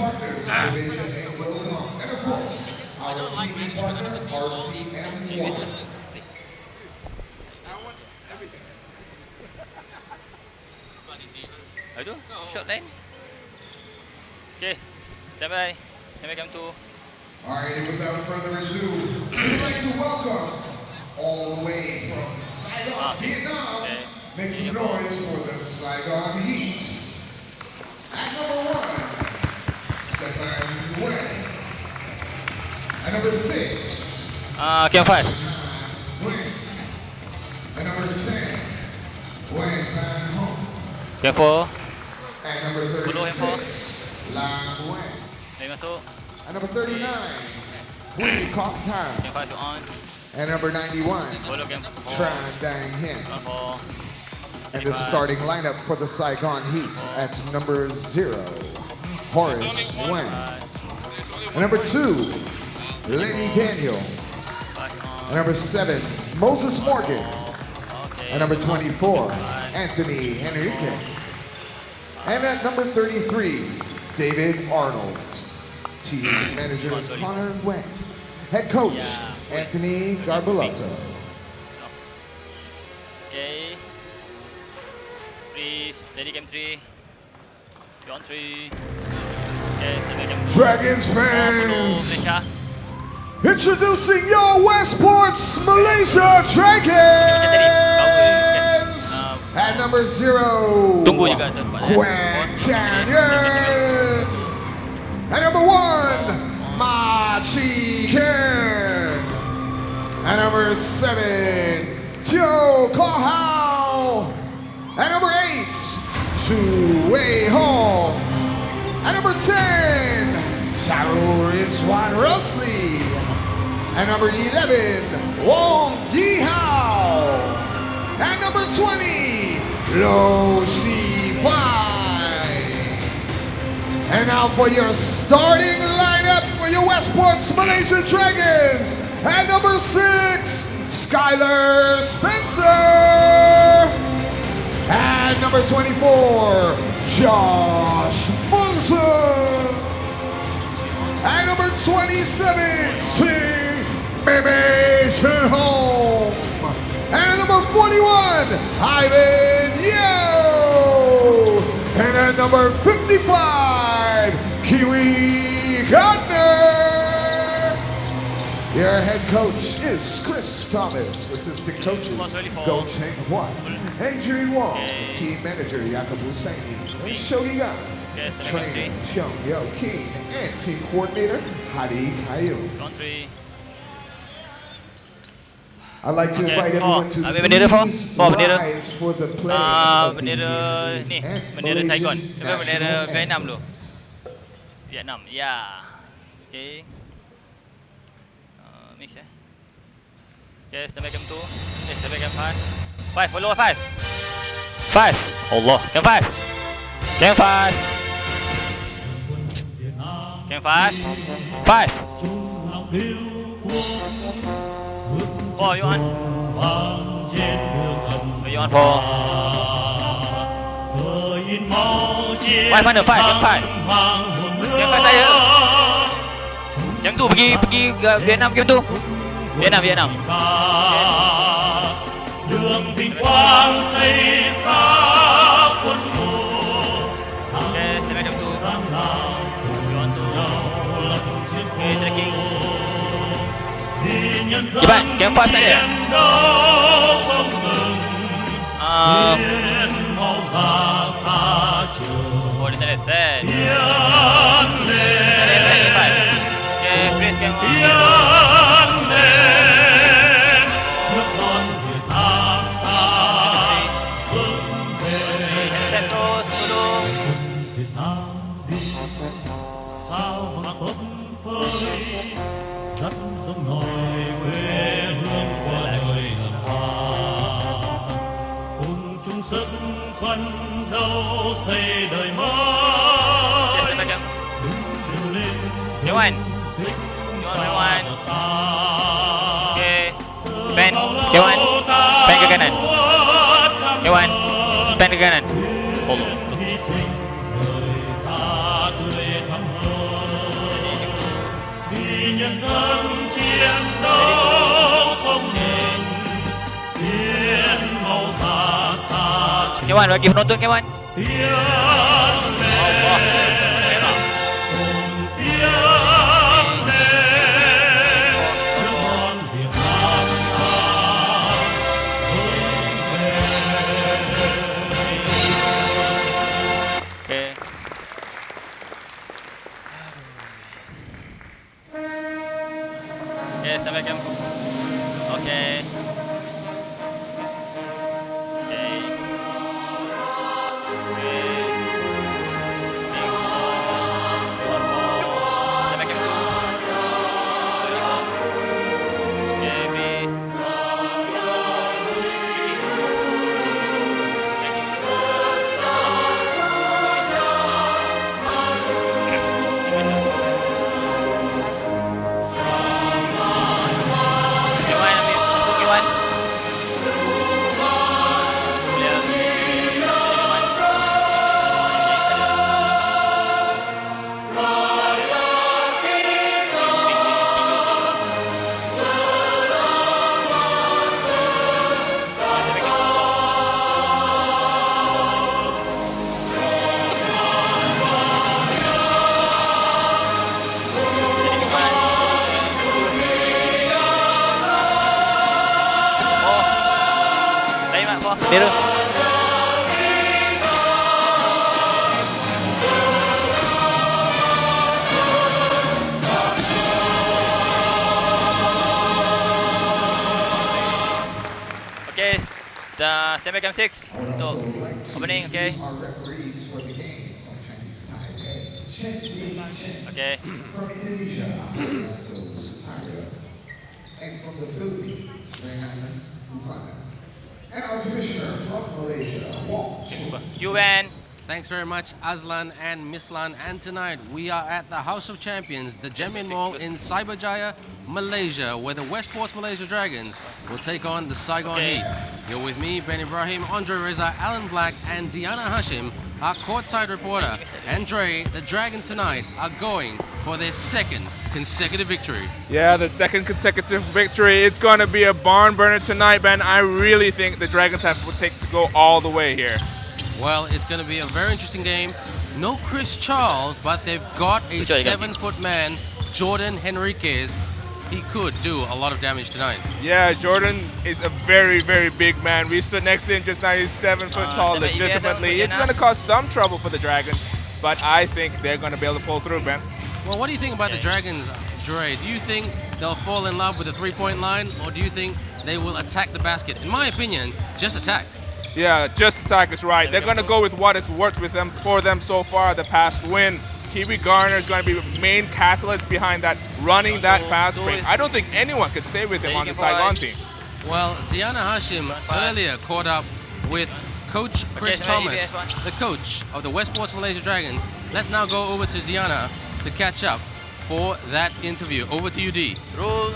partners, Division and Global, and of course, our TV partner, RCM1. Aduh, short line. Okay, sampai come to. Alright, without further ado, we'd like to welcome all the way from Saigon, Vietnam. Make some noise for the Saigon Heat. At number 1, Stefan Nguyen. At number 6, Game 5. Nguyen. At number 10, Nguyen Van Hong. Game 4. At number 36, Lang Nguyen. Lagi masuk. At number 39, Winnie Kok Tan. Game 5 to on. At number 91, Follow game 4. Tran Dang Hin. Round 4. And the starting lineup for the Saigon Heat at number 0, Horace Nguyen. At number 2, Lenny Daniel. At number 7, Moses Morgan. At number 24, Anthony Henriquez. And at number 33, David Arnold. Team manager is Connor Nguyen. Head coach, Anthony Garbalotto. Okay. Please, ready game 3. On 3. Okay, game 2. Dragons fans, Malaysia. introducing your Westports Malaysia Dragons. At number 0, Tunggu juga tu. Quang Chanyan. At number 1, Ma Chi Ken. At number 7, Joe Koh Hao. At number 8, Chu Wei Hong. At number 10, Sharu Rizwan Rosli. At number 11, Wong Yi Hao. At number 20, Lo Shi Fai. And now for your starting lineup for your Westports Malaysia Dragons. At number 6, Skylar Spencer. At number 24, Josh Munson. At number 27, Ting Meme Shen Hong. And at number 41, Ivan Yeo. And at number 55, Kiwi Gardner. Your head coach is Chris Thomas. Assistant coaches, Go Cheng Huan, Adrian Wong, team manager Yakubu Saini, and Shogi Gan. Trainer Chung Yo King, and team coordinator Hadi Kayu. On 3. I'd like to invite everyone to bendera please bendera. rise for the pledge of the Bendera ni, and bendera Saigon. Malaysian Bendera national Vietnam dulu. anthems. Vietnam, ya. Okay. Mix eh. Okay, sampai game 2. Sampai game 5. 5, follow 5. 5. Allah, game 5. Game 5. Game 5. 5. Oh, you on? You on 4. 5 mana? 5, game 5. Game 5 saya. Game 2 pergi ke Vietnam game 2. Vietnam. Đường vinh quang xây xa quân thù. Okay, sampai game 2. You on 2. Okay, tracking. Cepat, game 5 saja. Oh, dia tak ada set. Tak ada set game 5. Okay, freeze game 1. Set terus, tolong. Dắt sông nổi quê hương của đời ngàn hoa, cùng chung sức phấn đấu xây đời mới. Đứng lên Game 1. Game 1. Okay. Pen. Game 1. Pen ke kanan. Game 1. Pen ke kanan. Allah. hy sinh đời ta tươi thắm hơn. nhân dân chiến đấu không ngừng biến màu xa xa Kewan bagi penonton Kewan. tiến lên cùng tiến lên con Việt Nam ta vững bền. Okay. Okay, sampai jam. Okay. Okay. Sampai jam. Okay, please. Kewan, ambil untuk Kewan. Boleh. Kewan. Lain mak kau. Biru. Okay, stand by cam 6 untuk opening, okay. Our referees for the game from Chinese Taipei, Chen Yi Chen. Okay. From Indonesia, Alberto Sutario. And from the Philippines, Rehan Ufana. And our commissioner from Malaysia, Wong Chun. Kewan. Thanks very much, Aslan and Mislan. And tonight we are at the House of Champions, the Gemin Mall in Cyberjaya, Malaysia, where the Westports Malaysia Dragons will take on the Saigon Okay. Heat. You're with me, Ben Ibrahim, Andre Reza, Alan Black, and Diana Hashim, our courtside reporter. Andre, the Dragons tonight are going for their second consecutive victory. Yeah, the second consecutive victory. It's going to be a barn burner tonight, Ben. I really think the Dragons have to take to go all the way here. Well, it's going to be a very interesting game. No Chris Charles, but they've got a Which are you 7-foot man, Jordan Henriquez. He could do a lot of damage tonight. Yeah, Jordan is a very, very big man. We stood next to him just now. He's 7 foot tall, Sampai EBS legitimately. dah, It's going to cause some trouble for the Dragons, but I think they're going to be able to pull through, Ben. Well, what do you think about the Dragons, Dre? Do you think they'll fall in love with the three-point line, or do you think they will attack the basket? In my opinion, just attack. Yeah, just attack is right. They're going to go with what has worked with them for them so far, the past win. Kiwi Garner is going to be the main catalyst behind that, running that fast break. I don't think anyone could stay with him on the Saigon team. Well, Diana Hashim earlier caught up with Coach Chris Thomas, the coach of the Westports Malaysia Dragons. Let's now go over to Diana to catch up for that interview. Over to you, D. Rule.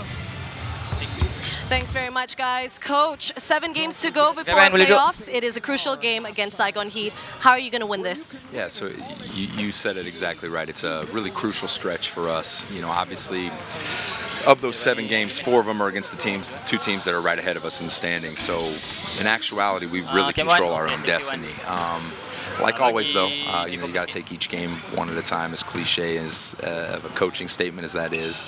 Thanks very much, guys. Coach, 7 games to go before Seven, will you go? playoffs. It is a crucial game against Saigon Heat. How are you going to win this? Yeah, so you said it exactly right. It's a really crucial stretch for us. You know, obviously, of those 7 games, 4 of them are against the 2 teams that are right ahead of us in the standings. So, in actuality, we really control our own destiny. Like always, though, you know, you got to take each game one at a time, as cliche as a coaching statement as that is.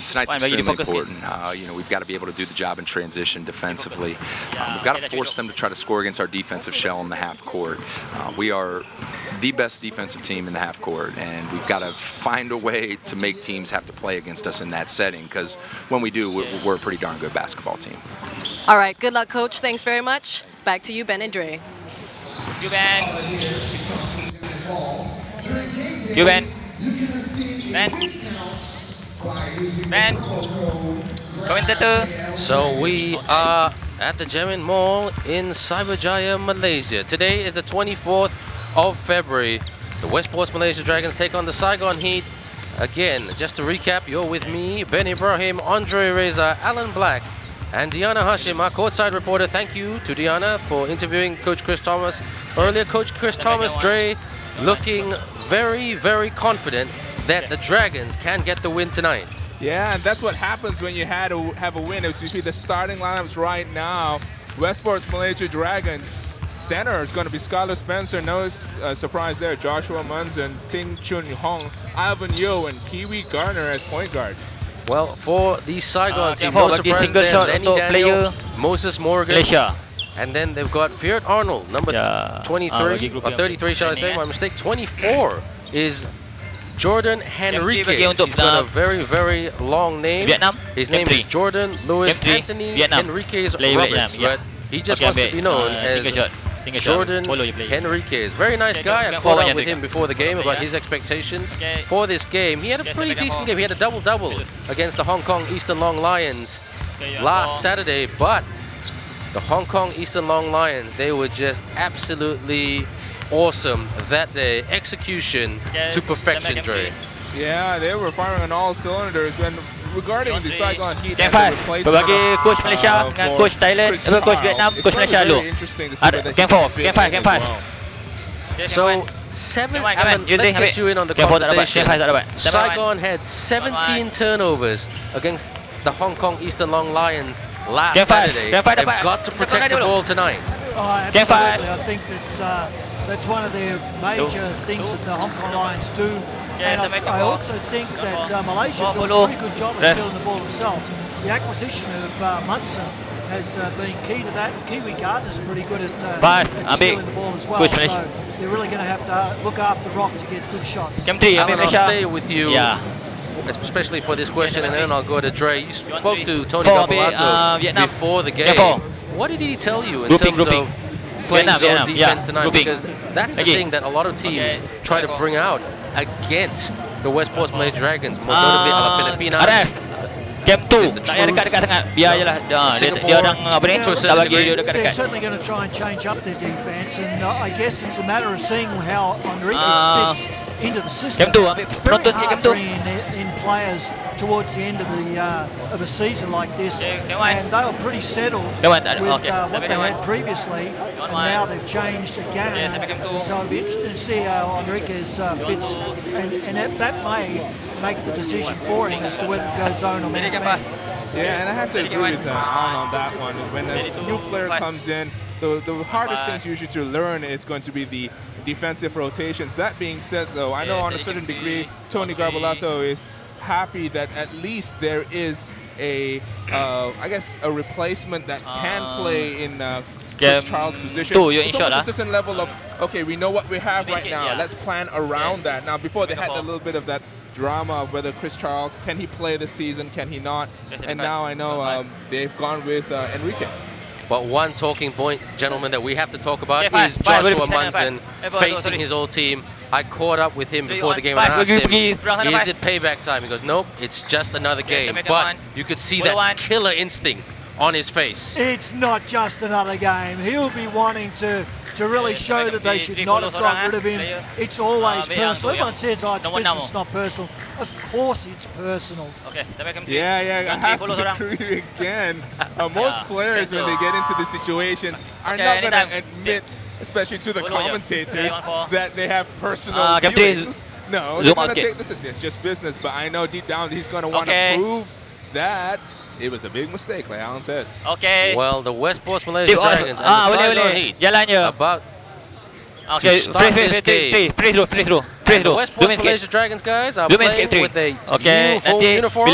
Tonight's extremely important. You know, we've got to be able to do the job in transition defensively. We've got to force them to try to score against our defensive shell in the half court. We are the best defensive team in the half court, and we've got to find a way to make teams have to play against us in that setting, because when we do, we're a pretty darn good basketball team. All right, good luck, Coach. Thanks very much. Back to you, Ben and Dre. You Ben. You Ben. Ben. Ben. Commentator. So we are at the Gemin Mall in Cyberjaya, Malaysia. Today is the 24th of February. The Westports Malaysia Dragons take on the Saigon Heat. Again, just to recap, you're with me, Ben Ibrahim, Andre Reza, Alan Black, and Diana Hashim, our courtside reporter. Thank you to Diana for interviewing Coach Chris Thomas earlier. Coach Chris Thomas, Dre, looking very, very confident that the Dragons can get the win tonight. Yeah, and that's what happens when you have a win. As you see the starting lineups right now, Westports Malaysia Dragons center is going to be Skylar Spencer, no surprise there. Joshua Munson, Ting Chun Hong, Ivan Yo, and Kiwi Garner as point guard. Well, for the Saigon team, no surprise there. Lenny Daniel, Moses Morgan, Malaysia. and then they've got Viet Arnold, number 23, or 33 shall I say, my mistake. 24 is Jordan Henriquez. He's got a very, very long name. Vietnam. His name is Jordan Louis Anthony Henriquez Roberts, but he just wants to be known as Jordan Henriquez. Very nice guy. I caught up with him before the game about his expectations for this game. He had a pretty decent game. He had a double-double against the Hong Kong Eastern Long Lions last Saturday, but the Hong Kong Eastern Long Lions, they were just absolutely awesome that day. Execution to perfection, Dre. Yeah, they were firing on all cylinders. And regarding the Saigon Heat Game as a 5 replacement berbagi coach Malaysia dengan for coach Thailand, Chris coach Charles, Vietnam, it's coach gonna be Malaysia dulu. very interesting to see whether Game he 4, can fit game 5, in game as 5. well. So, let's get you in on the Game 4 tak dapat, conversation. game 5 tak dapat. Saigon had 17 turnovers against the Hong Kong Eastern Long Lions last Saturday. Game 5 They've dapat. got to protect the ball tonight. Oh, Game five. absolutely. I think that's one of their major things that the Hong Kong Lions do. And I also think that Malaysia do a pretty good job of stealing the ball themselves. The acquisition of Munson has been key to that. Kiwi Gardner's pretty good at stealing the ball as well. So they're really going to have to look after Rock to get good shots. Game 3, Alan, I'll Malaysia. stay with you, especially for this question, and then I'll go to Dre. You spoke to Tony Four, Gabalato Vietnam. before the Game game. four. What did he tell you in Grouping, terms grouping. of playing zone Vietnam, defense yeah, tonight? grouping. Because that's the Again. thing that a lot of teams try to bring out against the Westports Malaysia Dragons, more notably Ala Filipinas. Arif, game 2 the tak payah dekat-dekat sangat. Biar je lah. Dia orang apa ni? to a Tak certain bagi dia degree. They're dekat-dekat. certainly going to try and change up their defense, and I guess it's a matter of seeing how Enriquez fits into the system. Game 2, ambil It's very penonton sikit hard game 2. bringing in players towards the end of a season like this, Game one. and they were pretty settled Game one, with okay. what they Game one. had previously, and one. now they've changed again. Yeah, tapi game two. And so it'll be interesting to see how Enriquez fits, and that may make the decision for him as to whether to go zone or man-to-man. Yeah, and I have to agree with Alan on that one. When a new player comes in, the hardest things usually to learn is going to be the defensive rotations. That being said, though, I know on a certain degree, Tony Garbalato is happy that at least there is I guess, a replacement that can play in Chris Charles' position. It's almost a certain level of, okay, we know what we have right now. Let's plan around that. Now, before they had a little bit of that drama of whether Chris Charles, can he play this season, can he not? And now I know they've gone with Enrique. But one talking point, gentlemen, that we have to talk about is Joshua Munson facing his old team. I caught up with him before the game and I asked him, is it payback time? He goes, nope, it's just another game. But you could see that killer instinct on his face. It's not just another game. He'll be wanting to really show that they should not have got rid of him. It's always personal. Everyone says, oh, it's business, it's not personal. Of course it's personal. Yeah, I have to agree again. Most players, when they get into the situations, are not going to admit, especially to the commentators, that they have personal feelings. No, they're going to take this as just business, but I know deep down he's going to want to prove that it was a big mistake, like Alan says. Okay. Well, the Westports Malaysia Dragons and the Saigon Heat about to start this game. And the Westports Malaysia Dragons guys are playing with a new home uniform.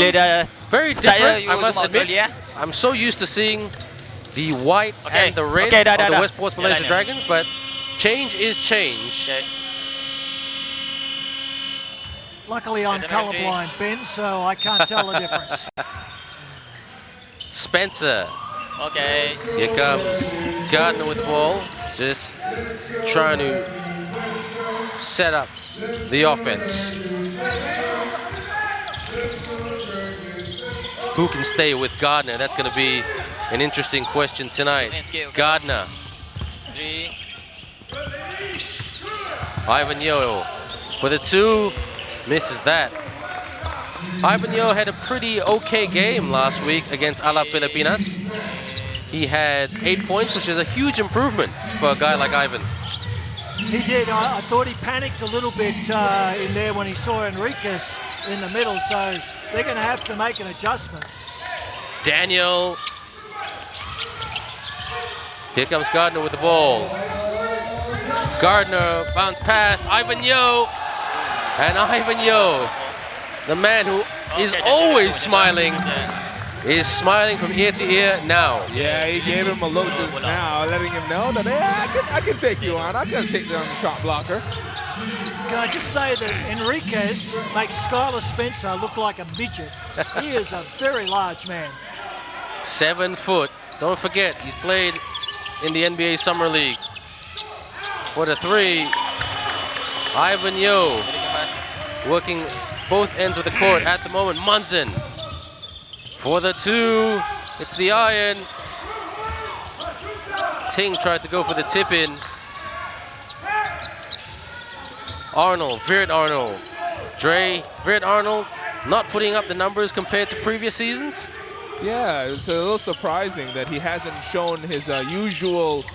Very different, I must admit. I'm so used to seeing the white and the red of the Westports Malaysia Dragons, but change is change. Luckily, I'm colorblind, Ben, so I can't tell the difference. Spencer. Okay. Here comes Gardner with the ball. Just trying to set up the offense. Who can stay with Gardner? That's going to be an interesting question tonight. Gardner. Ivan Yo for the two. Misses that. Ivan Yo had a pretty okay game last week against Ala Filipinas. He had 8 points, which is a huge improvement for a guy like Ivan. He did. I thought he panicked a little bit in there when he saw Enriquez in the middle, so they're going to have to make an adjustment. Daniel. Here comes Gardner with the ball. Gardner, bounce pass, Ivan Yo. And Ivan Yo, the man who is always smiling, is smiling from ear to ear now. Yeah, he gave him a look just now, letting him know that I can take you on. I can take you on the shot blocker. Can I just say that Enriquez makes Skylar Spencer look like a midget. He is a very large man. 7 foot. Don't forget, he's played in the NBA Summer League. For the 3, Ivan Yo working both ends of the court at the moment. Munson. For the 2, it's the iron. Ting tried to go for the tip in. Arnold, Veert Arnold. Veert Arnold not putting up the numbers compared to previous seasons. Yeah, it's a little surprising that he hasn't shown his usual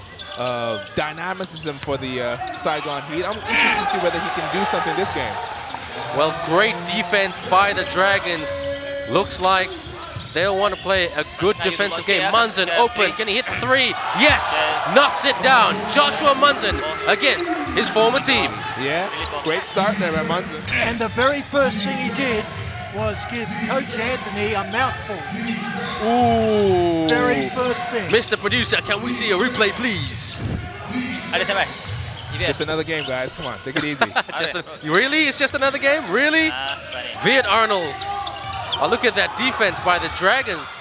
dynamicism for the Saigon Heat. I'm interested to see whether he can do something this game. Well, great defense by the Dragons. Looks like they'll want to play a good defensive game. Munson open, can he hit the 3? Yes, knocks it down. Joshua Munson against his former team. Yeah, great start there by Munson. And the very first thing he did was give Coach Anthony a mouthful. Ooh. Very first thing. Mr. Producer, can we see a replay, please? Just another game, guys. Come on, take it easy. Really? It's just another game? Really? Veert Arnold. Oh, look at that defense by the Dragons.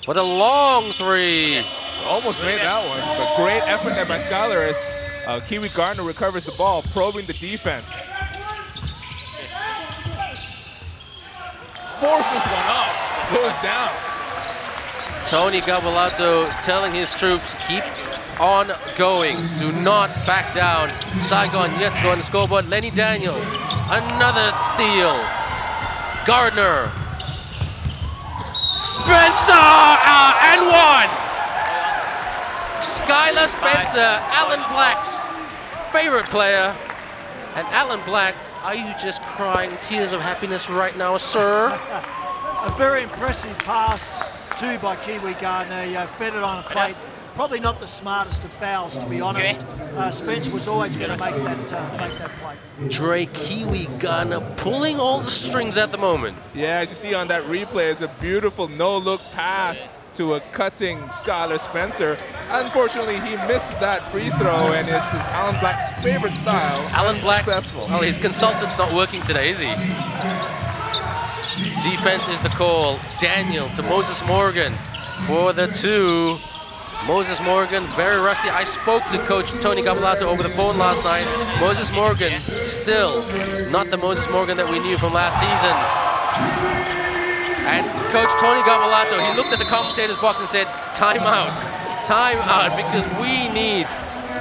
For the long 3. Almost made that one, but great effort there by Skylar as Kiwi Gardner recovers the ball, probing the defense. Forces one up, goes down. Tony Gabalato telling his troops, keep on going. Do not back down. Saigon yet to go on the scoreboard. Lenny Daniel, another steal. Gardner. Spencer, and 1. Skylar Spencer, Alan Black's favorite player. And Alan Black, are you just crying tears of happiness right now, sir? A very impressive pass too by Kiwi Gardner. He fed it on a plate. Probably not the smartest of fouls, to be honest. Spence was always going to make that play. Dre Kiwi Gardner pulling all the strings at the moment. Yeah, as you see on that replay, it's a beautiful no-look pass to a cutting Skylar Spencer. Unfortunately, he missed that free throw, and it's Alan Black's favorite style. Alan Black, successful. well, his consultant's not working today, is he? Defense is the call. Daniel to Moses Morgan for the 2. Moses Morgan, very rusty. I spoke to Coach Tony Gabalato over the phone last night. Moses Morgan, still not the Moses Morgan that we knew from last season. And Coach Tony Gabalato, he looked at the commentator's box and said, time out, because we need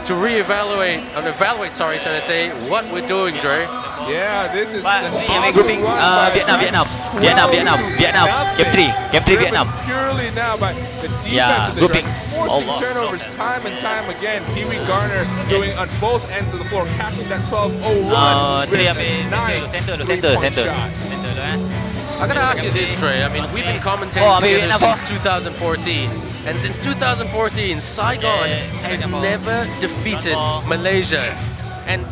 to reevaluate, evaluate, should I say, what we're doing, Dre. Yeah, this is grouping Vietnam. Game 3 Vietnam. Purely now by the defense of the grouping. Dragons, forcing turnovers time and time again. Kiwi Gardner doing on both ends of the floor, capping that 12-0 run with a nice three-point shot. I gotta ask you this, Trey. I mean, we've been commentating together since 2014. And since 2014, Saigon has never defeated Malaysia. And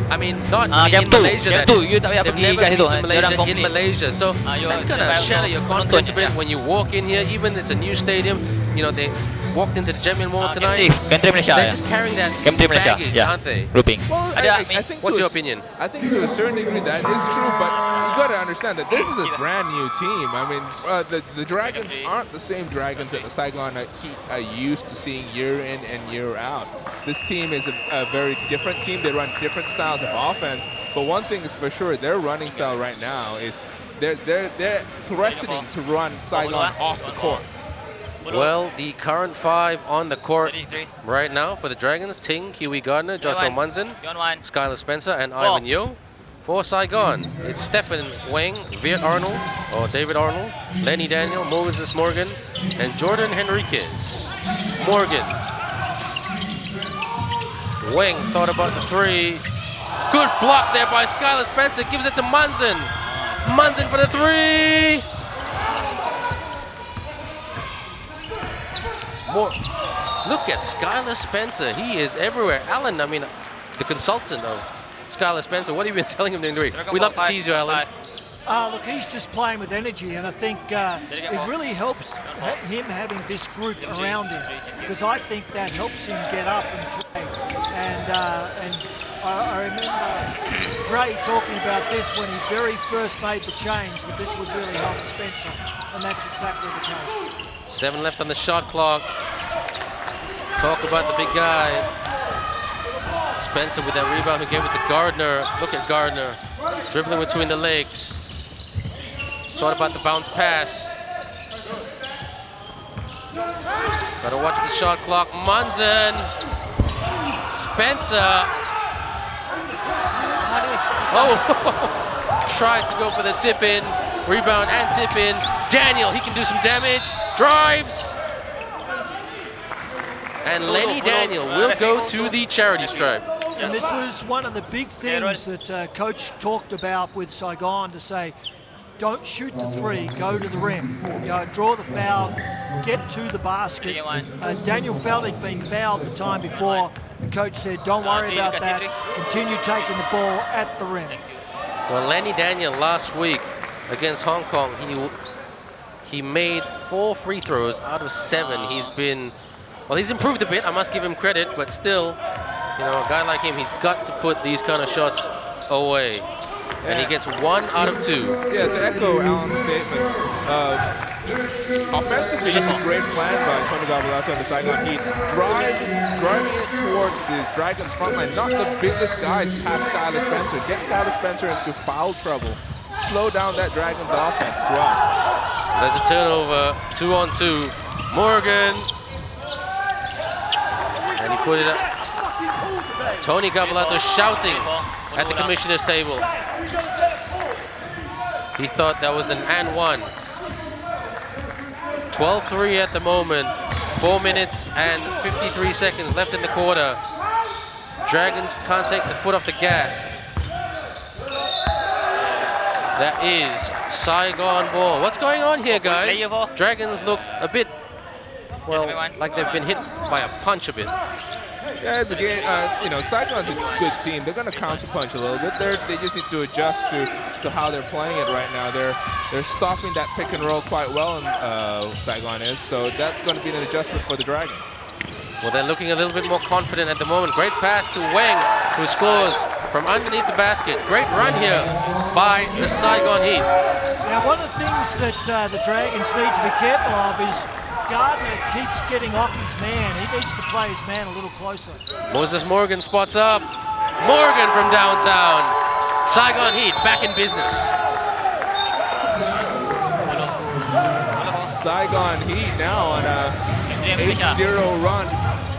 I mean, not in Malaysia, that is. They've never beaten Malaysia in Malaysia. So that's gonna shatter your confidence a bit when you walk in here. Even it's a new stadium. You know, they walked into the Jemian Mall tonight. They're just carrying that baggage, aren't they? Grouping. Well, I think What's your opinion? I think to a certain degree that is true, but you got to understand that this is a brand new team. I mean, the Dragons aren't the same Dragons that the Saigon Heat are used to seeing year in and year out. This team is a very different team. They run different styles of offense, but one thing is for sure, their running style right now is they're threatening to run Saigon off the court. Well, the current 5 on the court right now for the Dragons: Ting, Kiwi Gardner, Joshua Munson, Skylar Spencer, and Ivan Yo. For Saigon, it's Stephen Wang, Veert Arnold, or David Arnold, Lenny Daniel, Moses Morgan, and Jordan Henriquez. Morgan. Wang thought about the 3. Good block there by Skylar Spencer, gives it to Munson. Munson for the three. More. Look at Skylar Spencer. He is everywhere. Alan, I mean, the consultant of Skylar Spencer, what have you been telling him during the week? We love to tease you, Alan. Look, he's just playing with energy, and I think it really helps him having this group around him, because I think that helps him get up and play. And I remember Dre talking about this when he very first made the change, that this would really help Spencer, and that's exactly the case. 7 left on the shot clock. Talk about the big guy. Spencer with that rebound who gave it to Gardner. Look at Gardner dribbling between the legs. Thought about the bounce pass. Gotta watch the shot clock. Munson. Spencer. Oh, tries to go for the tip in. Rebound and tip in. Daniel, he can do some damage. Drives. And Lenny Daniel will go to the charity stripe. And this was one of the big things that Coach talked about with Saigon, to say, don't shoot the three, go to the rim. You know, draw the foul, get to the basket. Daniel felt he'd been fouled the time before. The coach said, don't worry about that. Continue taking the ball at the rim. Well, Lenny Daniel last week against Hong Kong, he made 4 free throws out of 7. He's been, well, he's improved a bit. I must give him credit, but still, you know, a guy like him, he's got to put these kind of shots away. And he gets 1 out of 2. Yeah, to echo Alan's statements, offensively, it's a great plan by Tony Gavalato and the Saigon Heat. Driving it towards the Dragons' front line. Not the biggest guys past Skylar Spencer. Get Skylar Spencer into foul trouble. Slow down that Dragons' offense as well. There's a turnover, 2-on-2. Morgan. And he put it up. Tony Gavalato shouting at the commissioner's table. He thought that was an and one. 12-3 at the moment. 4 minutes and 53 seconds left in the quarter. Dragons can't take the foot off the gas. That is Saigon ball. What's going on here, guys? Dragons look a bit, well, like they've been hit by a punch a bit. Yeah, it's a game. You know, Saigon's a good team. They're going to counterpunch a little bit. They just need to adjust to how they're playing it right now. They're stopping that pick and roll quite well, and Saigon is. So that's going to be an adjustment for the Dragons. Well, they're looking a little bit more confident at the moment. Great pass to Wang, who scores from underneath the basket. Great run here by the Saigon Heat. Now, one of the things that the Dragons need to be careful of is Gardner keeps getting off his man. He needs to play his man a little closer. Moses Morgan spots up. Morgan from downtown. Saigon Heat back in business. Saigon Heat now on a 8-0 run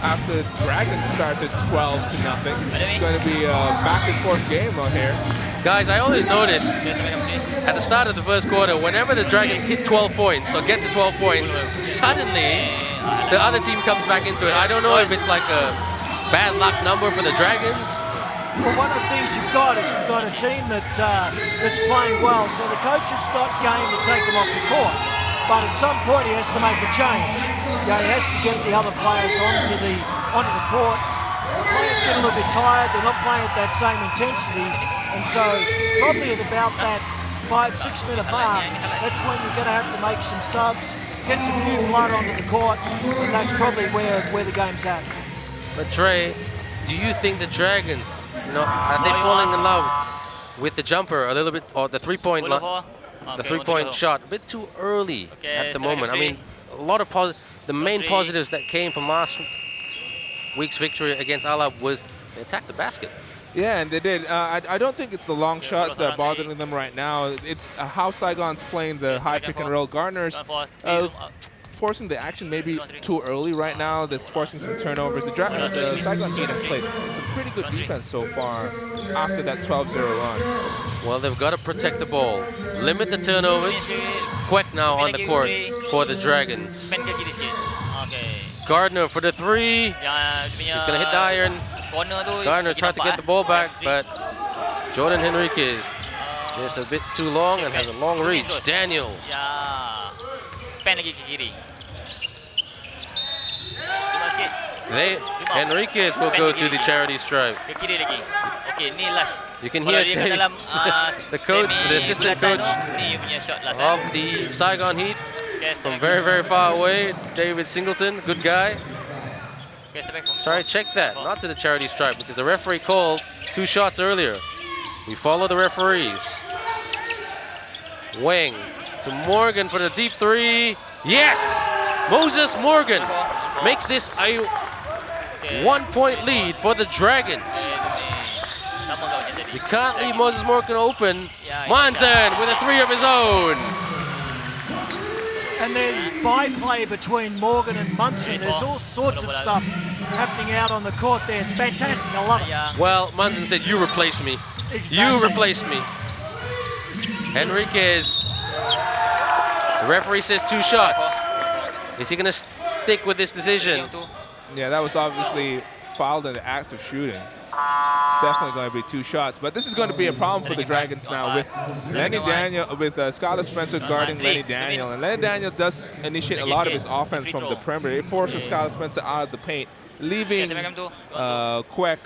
after Dragons started 12-0. It's going to be a back and forth game on here. Guys, I always notice at the start of the first quarter, whenever the Dragons hit 12 points or get to 12 points, suddenly the other team comes back into it. I don't know if it's like a bad luck number for the Dragons. Well, one of the things you've got is you've got a team that's playing well, so the coach is not going to take them off the court. But at some point he has to make a change. You know, he has to get the other players onto the court. The players get a little bit tired, they're not playing at that same intensity, and so probably at about that 5-6 minute mark, that's when you're going to have to make some subs, get some new blood onto the court, and that's probably where the game's at. But Trey, do you think the Dragons, you know, are they falling in love with the jumper a little bit, or the three-point shot a bit too early at the moment? I mean, a lot of the main positives that came from last week's victory against Alab was they attacked the basket. Yeah, and they did. I don't think it's the long shots that are bothering them right now. It's how Saigon's playing the high pick and roll. Garner's forcing the action maybe too early right now. That's forcing some turnovers. The Saigon Heat have played some pretty good defense so far after that 12-0 run. Well, they've got to protect the ball, limit the turnovers. Kwek now on the court for the Dragons. Gardner for the three. He's going to hit the iron. Gardner tried to get the ball back, but Jordan Henriquez Just a bit too long and has a long reach. Daniel. Ya. Pen lagi ke kiri. Lima sikit. Enriquez will go to the charity stripe. Ke kiri lagi. Okey, ni last. You can Kalau hear dia kat dalam, the coach, semi the assistant bulatan, coach ni you punya shot last. of the Saigon Heat Okay, from very, very far away. David Singleton, good guy. Okay, step back. Sorry, check that. Not to the charity stripe because the referee called 2 shots earlier. We follow the referees. Wang to Morgan for the deep 3. Yes! Moses Morgan makes this a 1-point lead for the Dragons. Sama kau macam tadi. You can't leave Moses Morgan open. Manzan with a 3 of his own. And then byplay between Morgan and Munson. There's all sorts of stuff happening out on the court there. It's fantastic. I love it. Well, Munson said, you replace me. Exactly. You replace me. Enriquez. The referee says 2 shots. Is he going to stick with this decision? Yeah, that was obviously fouled in the act of shooting. It's definitely going to be 2 shots, but this is going to be a problem for the Dragons now with Lenny Daniel, with Skylar Spencer guarding Lenny Daniel, and Lenny Daniel does initiate a lot of his offense from the perimeter. It forces Skylar Spencer out of the paint, leaving Kwek,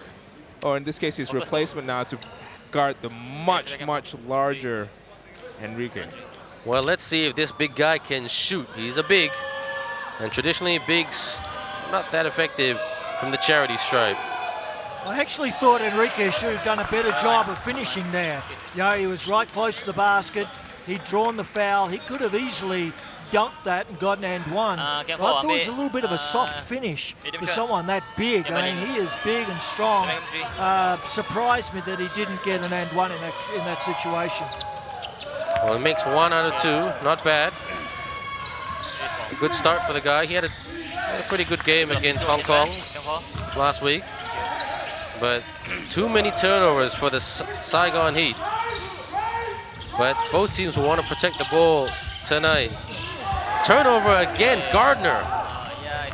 or in this case his replacement now, to guard the much larger Enrique. Well, let's see if this big guy can shoot. He's a big, and traditionally bigs not that effective from the charity stripe. I actually thought Enrique should have done a better job of finishing there. Yeah, he was right close to the basket. He'd drawn the foul. He could have easily dunked that and gotten and one. But I thought it was a little bit of a soft finish for someone that big. I mean, he is big and strong. Surprised me that he didn't get an and one in that situation. Well, he makes 1 out of 2. Not bad. A good start for the guy. He had a pretty good game against Hong Kong last week. But too many turnovers for the Saigon Heat. But both teams will want to protect the ball tonight. Turnover again, Gardner.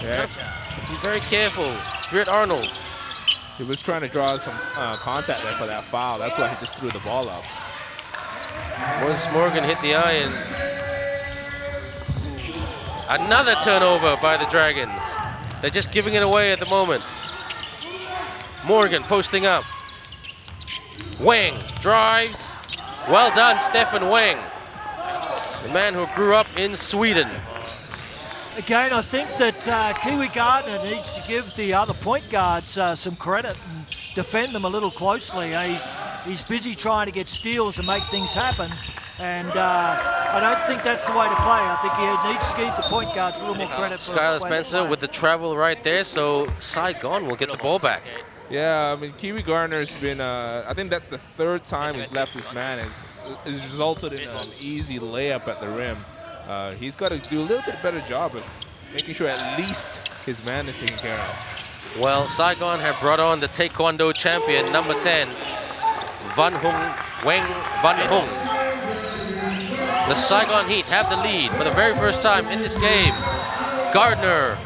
Be very careful. Britt Arnold. He was trying to draw some contact there for that foul. That's why he just threw the ball up. Moses Morgan hit the iron. Another turnover by the Dragons. They're just giving it away at the moment. Morgan posting up. Wang drives. Well done, Stefan Wang. The man who grew up in Sweden. Again, I think that Kiwi Gardner needs to give the other point guards some credit and defend them a little closely. He's busy trying to get steals and make things happen. And I don't think that's the way to play. I think he needs to give the point guards a little more credit. Skylar Spencer with the travel right there, so Saigon will get the ball back. Yeah, I mean, Kiwi Gardner's been, I think that's the 3rd time he's left his man. It's resulted in an easy layup at the rim. He's got to do a little bit better job of making sure at least his man is taken care of. Well, Saigon have brought on the Taekwondo champion, number 10, Wang Van Hung. The Saigon Heat have the lead for the very first time in this game. Gardner.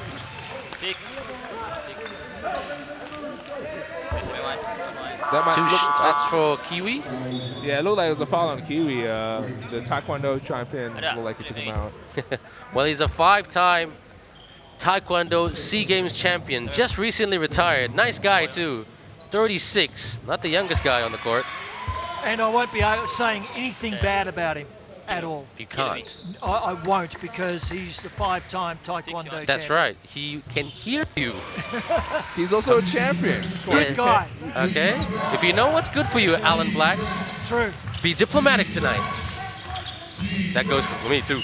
That's for Kiwi? Yeah, it looked like it was a foul on Kiwi. The Taekwondo champion looked like he took him out. Well, he's a 5-time Taekwondo SEA Games champion, just recently retired. Nice guy too, 36, not the youngest guy on the court. And I won't be saying anything bad about him at all. You can't. I won't, because he's the 5-time Taekwondo champion. That's right, he can hear you. He's also a champion. Good guy. Okay, if you know what's good for you, Alan Black, True. be diplomatic tonight. That goes for me too.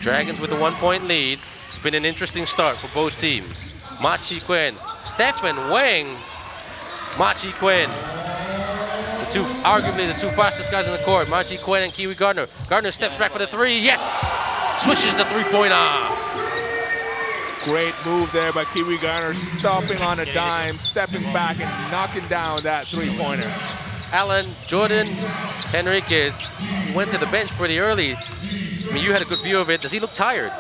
Dragons with a 1-point lead. It's been an interesting start for both teams. Ma Chi Quen, Stefan Wang, Ma Chi Quen. Arguably the 2 fastest guys on the court, Ma Chi Quen and Kiwi Gardner. Gardner steps back for the 3, yes! Swishes the 3-pointer. Great move there by Kiwi Gardner, stopping on a dime, stepping back and knocking down that 3-pointer. Alan, Jordan, Henriquez went to the bench pretty early. I mean, you had a good view of it. Does he look tired?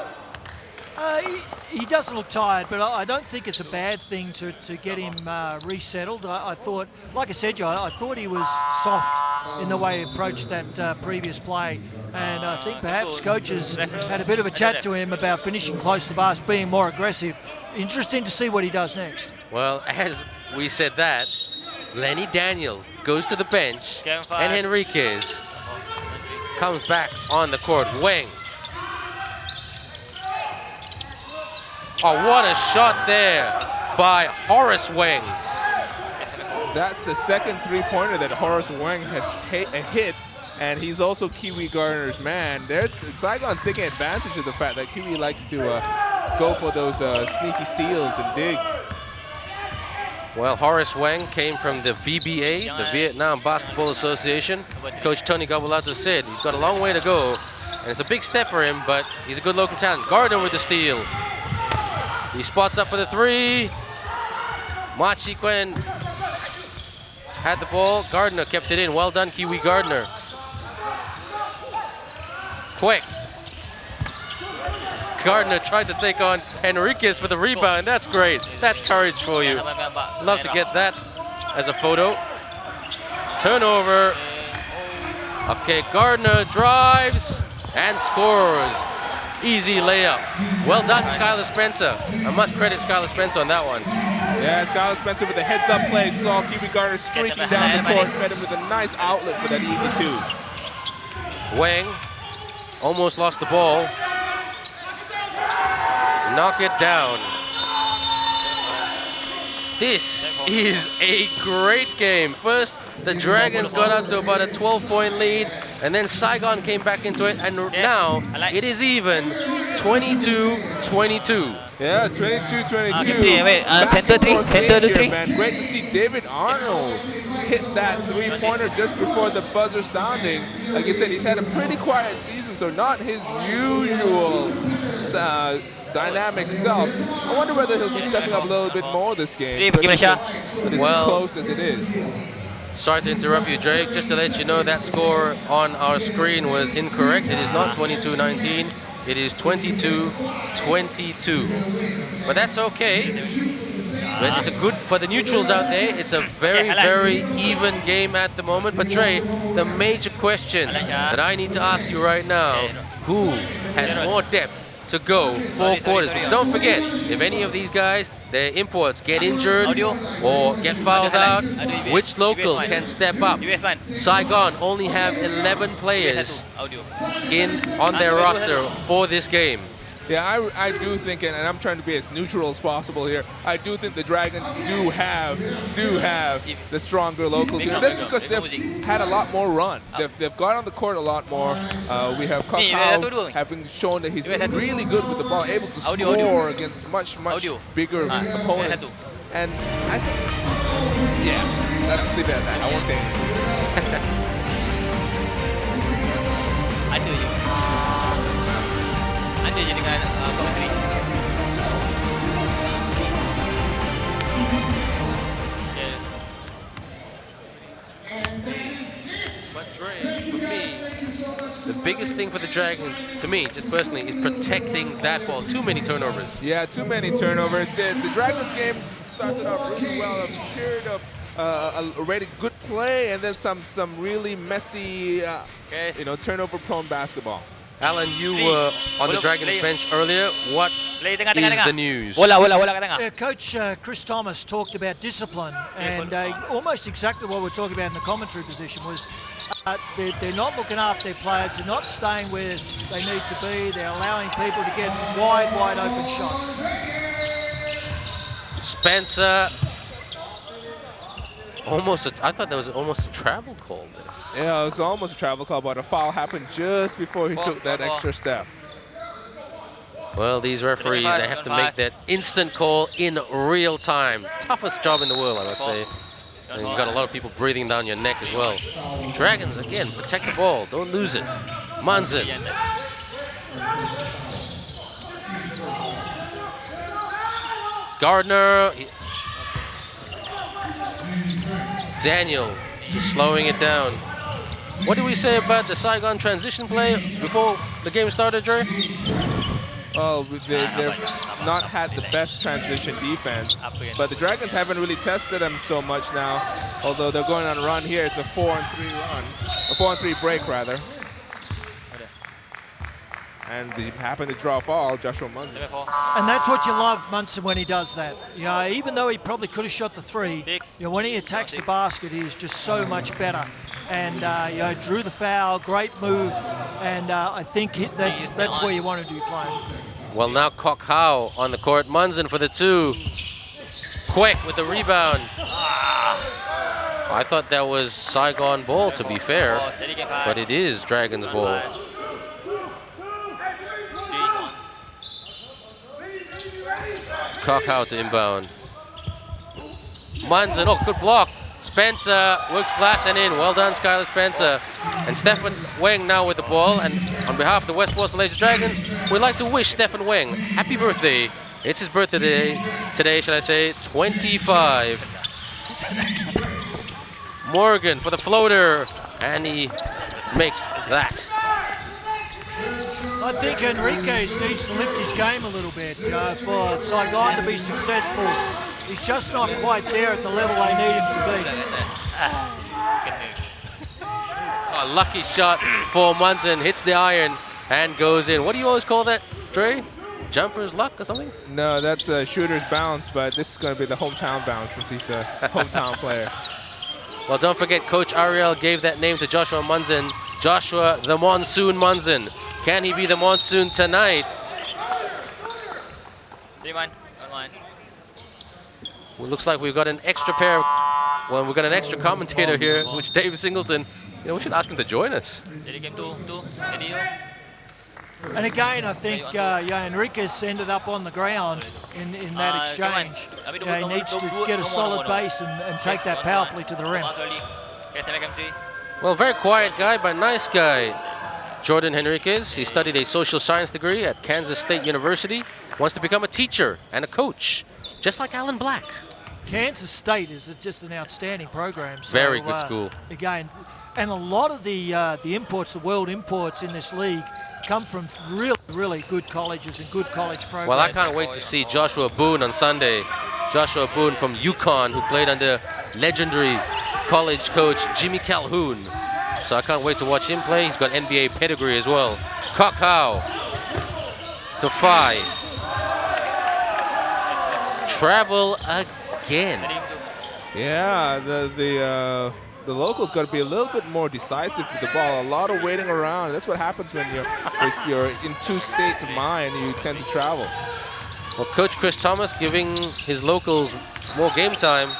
He doesn't look tired, but I don't think it's a bad thing to get him resettled. I thought, like I said, Joe, I thought he was soft in the way he approached that previous play. And I think perhaps coaches had a bit of a chat to him about finishing close to the basket, being more aggressive. Interesting to see what he does next. Well, as we said that, Lenny Daniels goes to the bench, and Henriquez comes back on the court. Wang. Oh, what a shot there by Horace Wang. That's the second three-pointer that Horace Wang has hit, and he's also Kiwi Gardner's man. Saigon's taking advantage of the fact that Kiwi likes to go for those sneaky steals and digs. Well, Horace Wang came from the VBA, the Vietnam Basketball Association. Coach Tony Gabulato said he's got a long way to go, and it's a big step for him, but he's a good local talent. Gardner with the steal. He spots up for the three. Ma Chi Quen had the ball. Gardner kept it in. Well done, Kiwi Gardner. Quick. Gardner tried to take on Henriquez for the rebound. That's great. That's courage for you. Love to get that as a photo. Turnover. Okay, Gardner drives and scores. Easy layup. Well done, Skylar Spencer. I must credit Skylar Spencer on that one. Yeah, Skylar Spencer with a heads-up play. Saw Kiwi Gardner streaking down the court. Met him with a nice outlet for that easy two. Wang almost lost the ball. Knock it down. This is a great game. First, the Dragons got up to about a 12-point lead, and then Saigon came back into it, and now it is even 22-22. Yeah, 22-22. Center three. Man, great to see David Arnold hit that three-pointer just before the buzzer sounding. Like I said, he's had a pretty quiet season, so not his usual dynamic self. I wonder whether he'll be stepping up a little bit more this game, as close as it is. Sorry to interrupt you, Drake. Just to let you know, that score on our screen was incorrect. It is not 22-19. It is 22-22. But that's okay. But it's a good, for the neutrals out there, it's a very, very even game at the moment. But Dre, the major question that I need to ask you right now, who has more depth to go 4 quarters? Because don't forget, if any of these guys, their imports, get injured or get fouled out, which local can step up? Saigon only have 11 players on their roster for this game. Yeah, I do think, and I'm trying to be as neutral as possible here, I do think the Dragons do have the stronger local team. That's because they've had a lot more run. They've got on the court a lot more. We have Kakao having shown that he's really good with the ball, able to score against much bigger opponents. And I think, yeah, let's just leave it at that. I won't say anything. Ada je dengan commentary. But Dre, for me, the biggest thing for the Dragons, to me, just personally, is protecting that ball. Too many turnovers. Yeah, too many turnovers. The Dragons game started off really well. A period of already good play, and then some really messy, turnover-prone basketball. Alan, you were on the Dragons bench earlier. What is the news? Yeah, Coach Chris Thomas talked about discipline, and almost exactly what we're talking about in the commentary position was they're not looking after their players, they're not staying where they need to be, they're allowing people to get wide open shots. Spencer, I thought that was almost a travel call there. Yeah, it was almost a travel call, but a foul happened just before he took that extra step. Well, these referees, they have to make that instant call in real time. Toughest job in the world, I must say. And you've got a lot of people breathing down your neck as well. Dragons, again, protect the ball. Don't lose it. Manzin. Gardner. Daniel, just slowing it down. What did we say about the Saigon transition play before the game started, Dre? Well, they've not had the best transition defense, but the Dragons haven't really tested them so much now. Although they're going on a run here, it's a 4-on-3 run, a 4-on-3 break rather. And they happen to draw foul, Joshua Munson. And that's what you love Munson when he does that. You know, even though he probably could have shot the three, you know, when he attacks the basket, he is just so much better. And you know, drew the foul, great move, and I think that's where you want to do playing. Well, now Kok Hao on the court. Munson for the two. Quick with the rebound. I thought that was Saigon ball, to be fair, but it is Dragons ball. Kok Hao to inbound. Munson, oh, good block. Spencer works glass and in. Well done, Skylar Spencer. And Stephen Weng now with the ball. And on behalf of the Westports Malaysia Dragons, we'd like to wish Stephen Weng happy birthday. It's his birthday today, should I say, 25. Morgan for the floater, and he makes that. I think Enriquez needs to lift his game a little bit for Saigon to be successful. He's just not quite there at the level they need him to be. A lucky shot for Munson, hits the iron and goes in. What do you always call that, Dre? Jumper's luck or something? No, that's a shooter's bounce, but this is going to be the hometown bounce since he's a hometown player. Well, don't forget, Coach Ariel gave that name to Joshua Munson. Joshua the Monsoon Munson. Can he be the monsoon tonight? Well, looks like we've got an extra pair. Well, we've got an extra commentator here, which Dave Singleton. You know, we should ask him to join us. And again, I think Enriquez ended up on the ground in that exchange. He needs to get a solid base and take that powerfully to the rim. Well, very quiet guy, but nice guy. Jordan Henriquez, he studied a social science degree at Kansas State University, wants to become a teacher and a coach, just like Alan Black. Kansas State is just an outstanding program. So, very good school. Again, and a lot of the imports, the world imports in this league, come from really, really good colleges and good college programs. Well, I can't wait to see Joshua Boone on Sunday. Joshua Boone from UConn, who played under legendary college coach Jimmy Calhoun. So I can't wait to watch him play. He's got NBA pedigree as well. Kok Hao to 5. Travel again. Yeah, the locals got to be a little bit more decisive with the ball. A lot of waiting around. That's what happens when you're in two states of mind. You tend to travel. Well, Coach Chris Thomas giving his locals more game time.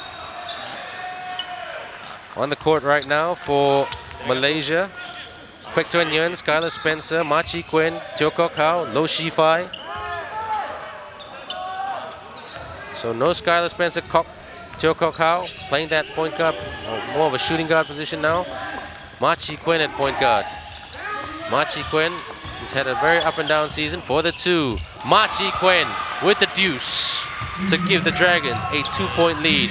On the court right now for Malaysia. Kwek Tuan Nguyen, Skylar Spencer, Ma Chi Quinn, Teo Kok Hao, Lo Shi Fai. So no Skylar Spencer, Teo Kok Hao playing that point guard, or more of a shooting guard position now. Ma Chi Quinn at point guard. Ma Chi Quinn, he's had a very up and down season for the two. Ma Chi Quinn with the deuce to give the Dragons a 2-point lead.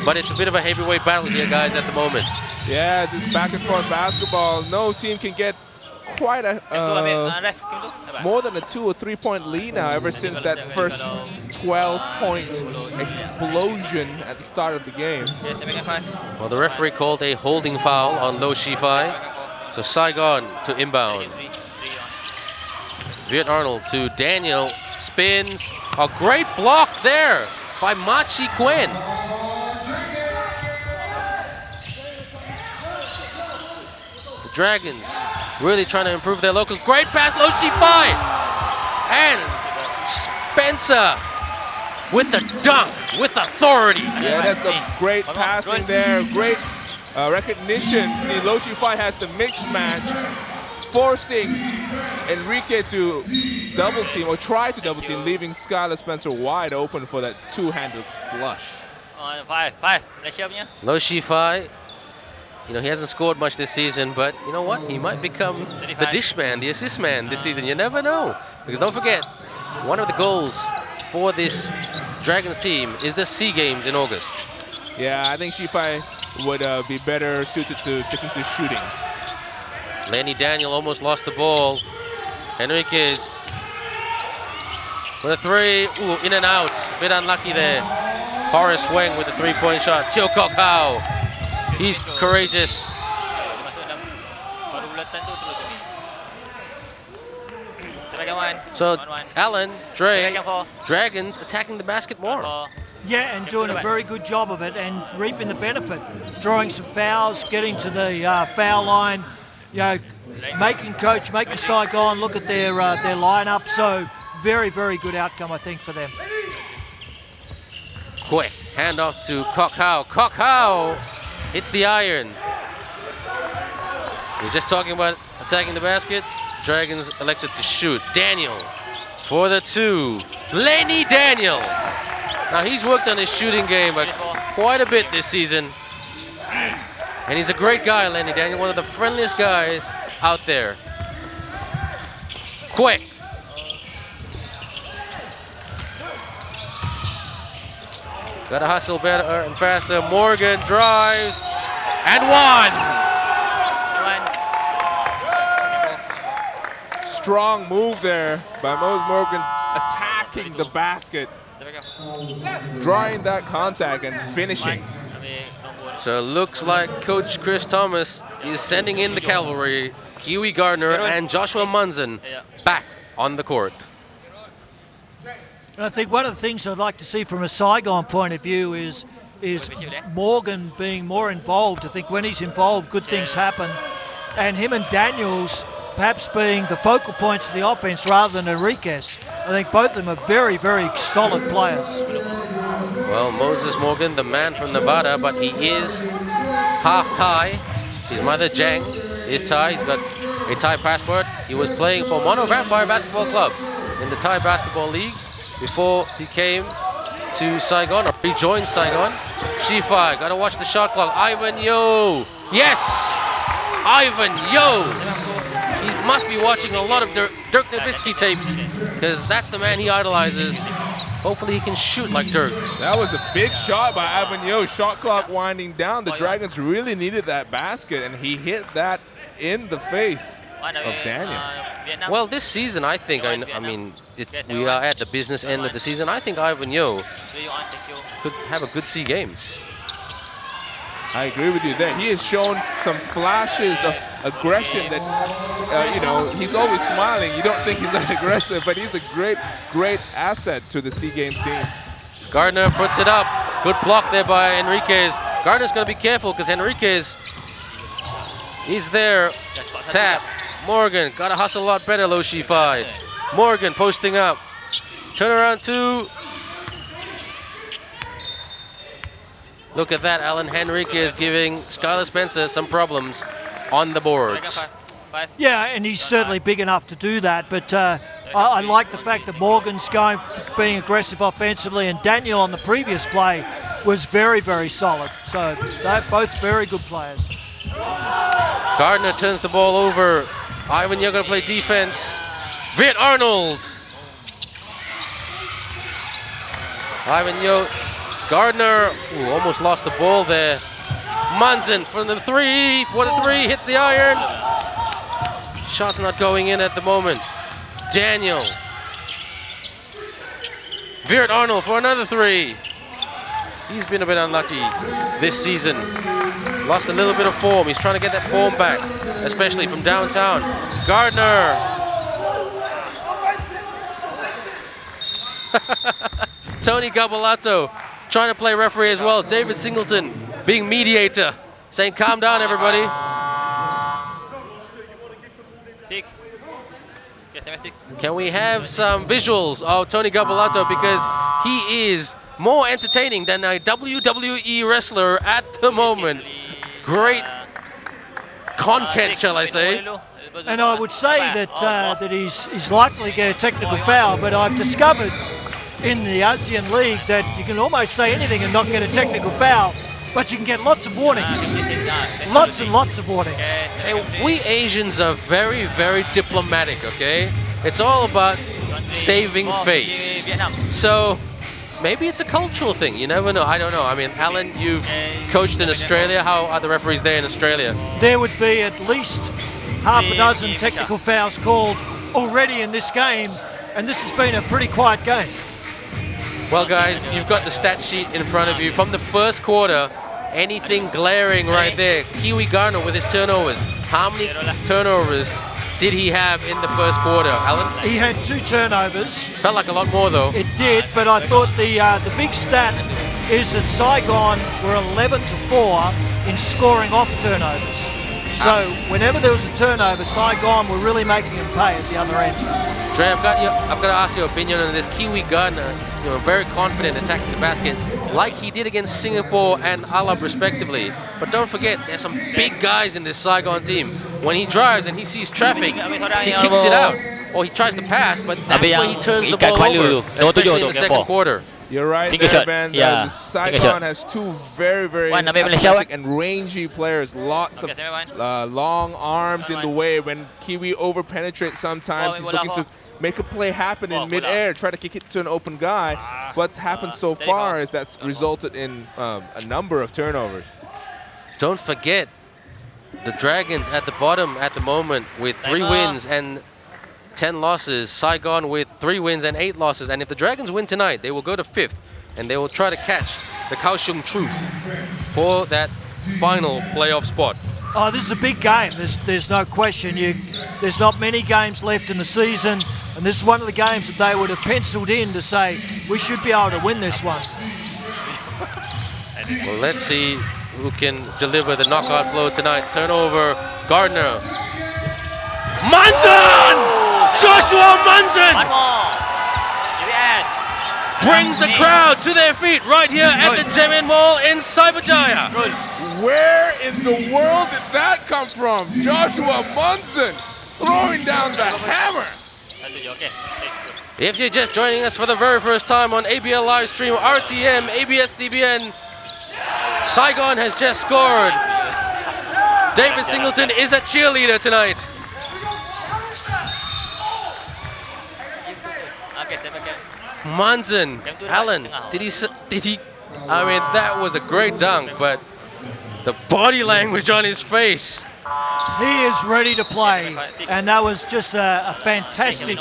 But it's a bit of a heavyweight battle here, guys, at the moment. Yeah, this back and forth basketball. No team can get quite a more than a 2 or 3 point lead now ever since that first 12-point explosion at the start of the game. Well, the referee called a holding foul on Lo Shi Fai. So Saigon to inbound. Viet Arnold to Daniel. Spins. A great block there by Ma Chi Quinn. Dragons really trying to improve their locals. Great pass, Lo Shi Fai. And Spencer with the dunk, with authority. Yeah, that's some great passing there. Great recognition. See, Lo Shi Fai has the mix match, forcing Enrique to double team, or try to double team, leaving Skylar Spencer wide open for that two-handed flush. Lo Shi Fai, you know, he hasn't scored much this season, but you know what? He might become the dish man, the assist man this season. You never know. Because don't forget, one of the goals for this Dragons team is the SEA Games in August. Yeah, I think Shi Fai would be better suited to sticking to shooting. Lenny Daniel almost lost the ball. Enriquez for the three. Ooh, in and out. Bit unlucky there. Horace Wang with the three-point shot. Teo Kok Hao. He's courageous. So, Alan, Dre, Dragons attacking the basket more. Yeah, and doing a very good job of it and reaping the benefit. Drawing some fouls, getting to the foul line, you know, making Saigon look at their lineup. So very, very good outcome, I think, for them. Quick handoff to Kok Hao. Kok Hao hits the iron. We're just talking about attacking the basket. Dragons elected to shoot. Daniel for the two. Lenny Daniel. Now he's worked on his shooting game quite a bit this season. And he's a great guy, Lenny Daniel, one of the friendliest guys out there. Quick. Gotta hustle better and faster. Morgan drives and one. Strong move there by Mose Morgan, attacking the basket, drawing that contact and finishing. So it looks like Coach Chris Thomas is sending in the cavalry, Kiwi Gardner and Joshua Munson back on the court. And I think one of the things I'd like to see from a Saigon point of view is Morgan being more involved. I think when he's involved, good things happen. And him and Daniels perhaps being the focal points of the offense rather than Enriquez. I think both of them are very, very solid players. Well, Moses Morgan, the man from Nevada, but he is half Thai. His mother, Jang, is Thai. He's got a Thai passport. He was playing for Mono Vampire Basketball Club in the Thai Basketball League before he came to Saigon, or he joined Saigon. Shifai, gotta watch the shot clock. Ivan Yo, yes! Ivan Yo! He must be watching a lot of Dirk Nowitzki tapes, because that's the man he idolizes. Hopefully he can shoot like Dirk. That was a big shot by Ivan Yo. Shot clock winding down. The Dragons really needed that basket, and he hit that in the face of Daniel. Well, this season, I think, I mean, we are at the business end of the season. I think Ivan Yo could have a good SEA Games. I agree with you there. He has shown some flashes of aggression that, you know, he's always smiling. You don't think he's that aggressive, but he's a great, great asset to the SEA Games team. Gardner puts it up. Good block there by Enriquez. Gardner's going to be careful because Enriquez is there. Tap. Morgan, got to hustle a lot better, Lo Shifai. Morgan posting up. Turn around two. Look at that, Alan Henriquez giving Skylar Spencer some problems on the boards. Yeah, and he's certainly big enough to do that, but I like the fact that Morgan's being aggressive offensively, and Daniel on the previous play was very, very solid. So they're both very good players. Gardner turns the ball over. Ivan, you're going to play defense. Viet Arnold. Ivan Yo. Gardner, ooh, almost lost the ball there. Munson from the three, for the three, hits the iron. Shot's not going in at the moment. Daniel. Viet Arnold for another three. He's been a bit unlucky this season. Lost a little bit of form. He's trying to get that form back, especially from downtown. Gardner. Tony Gabalato trying to play referee as well. David Singleton being mediator, saying calm down everybody. 6. Can we have some visuals of Tony Gabalato, because he is more entertaining than a WWE wrestler at the moment. Great content, shall I say. And I would say that he's likely to get a technical foul, but I've discovered in the Asean League that you can almost say anything and not get a technical foul, but you can get lots of warnings. Lots and lots of warnings. Hey, we Asians are very, very diplomatic, okay? It's all about saving face. So maybe it's a cultural thing. You never know. I don't know. I mean, Alan, you've coached in Australia. How are the referees there in Australia? There would be at least half a dozen technical fouls called already in this game, and this has been a pretty quiet game. Well, guys, you've got the stat sheet in front of you. From the first quarter, anything glaring right there. Kiwi Garner with his turnovers. How many turnovers did he have in the first quarter, Alan? He had 2 turnovers. Felt like a lot more, though. It did, but I thought the big stat is that Saigon were 11-4 in scoring off turnovers. So whenever there was a turnover, Saigon were really making them pay at the other end. Dre, I've got to ask your opinion on this. Kiwi Garner, very confident attacking the basket, like he did against Singapore and Alab respectively. But don't forget, there's some big guys in this Saigon team. When he drives and he sees traffic, he kicks it out, or he tries to pass, but that's where he turns the ball over, especially in the second quarter. You're right there, Ben. Saigon has 2 very, very athletic and rangy players. Lots of long arms in the way. When Kiwi over-penetrates sometimes, he's looking to make a play happen in mid-air, try to kick it to an open guy. What's happened so far is that's resulted in a number of turnovers. Don't forget, the Dragons at the bottom at the moment with 3 wins and 10 losses. Saigon with 3 wins and 8 losses. And if the Dragons win tonight, they will go to 5th. And they will try to catch the Kaohsiung Truth for that final playoff spot. Oh, this is a big game. There's no question. There's not many games left in the season. And this is one of the games that they would have penciled in to say, we should be able to win this one. Well, let's see who can deliver the knockout blow tonight. Turnover, Gardner. Munson! Joshua Munson brings the crowd to their feet right here at the Jamin Mall in Cyberjaya. Where in the world did that come from? Joshua Munson throwing down the hammer. If you're just joining us for the very first time on ABL live stream, RTM, ABS CBN, Saigon has just scored. David Singleton is a cheerleader tonight. Munson, Alan, did he? I mean, that was a great dunk, but the body language on his face. He is ready to play, and that was just a fantastic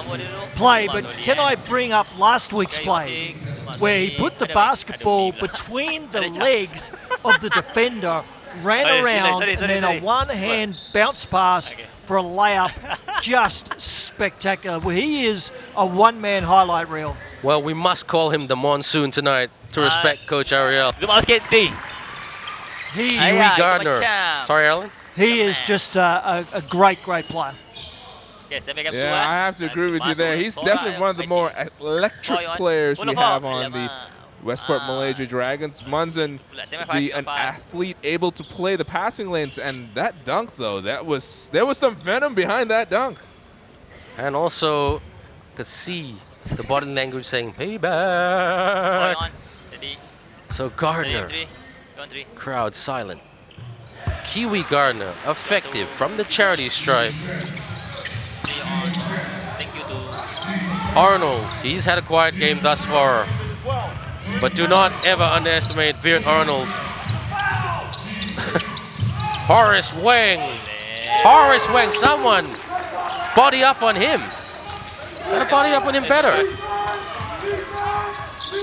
play. But can I bring up last week's play, where he put the basketball between the legs of the defender, ran around, and then a one-hand bounce pass for a layup. Just spectacular. Well, he is a one-man highlight reel. Well, we must call him the Monsoon tonight to respect Coach Ariel. Kiwi Gardner. Sorry, Alan? He is just a great player. Yeah, I have to agree with you there. He's definitely one of the more electric players we have on the Westport Malaysia Dragons. Munson, an athlete able to play the passing lanes, and that dunk though, there was some venom behind that dunk. And also, could see the body language saying payback. So Gardner, crowd silent. Kiwi Gardner, effective from the charity stripe. Arnold, he's had a quiet game thus far. But do not ever underestimate Viet Arnold. Horace Wang. Horace Wang, someone body up on him. Gotta body up on him better.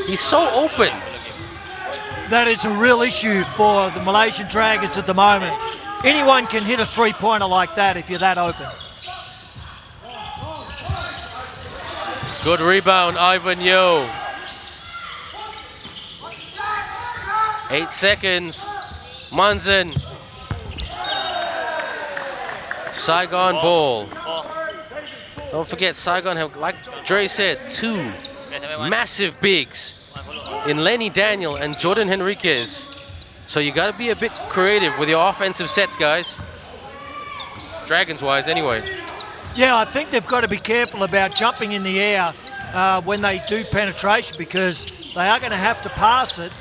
He's so open. That is a real issue for the Malaysian Dragons at the moment. Anyone can hit a three-pointer like that if you're that open. Good rebound, Ivan Yo. 8 seconds. Munson. Saigon ball. Don't forget, Saigon have, like Dre said, 2 massive bigs in Lenny Daniel and Jordan Henriquez. So you got to be a bit creative with your offensive sets, guys. Dragons-wise, anyway. Yeah, I think they've got to be careful about jumping in the air when they do penetration, because they are going to have to pass it.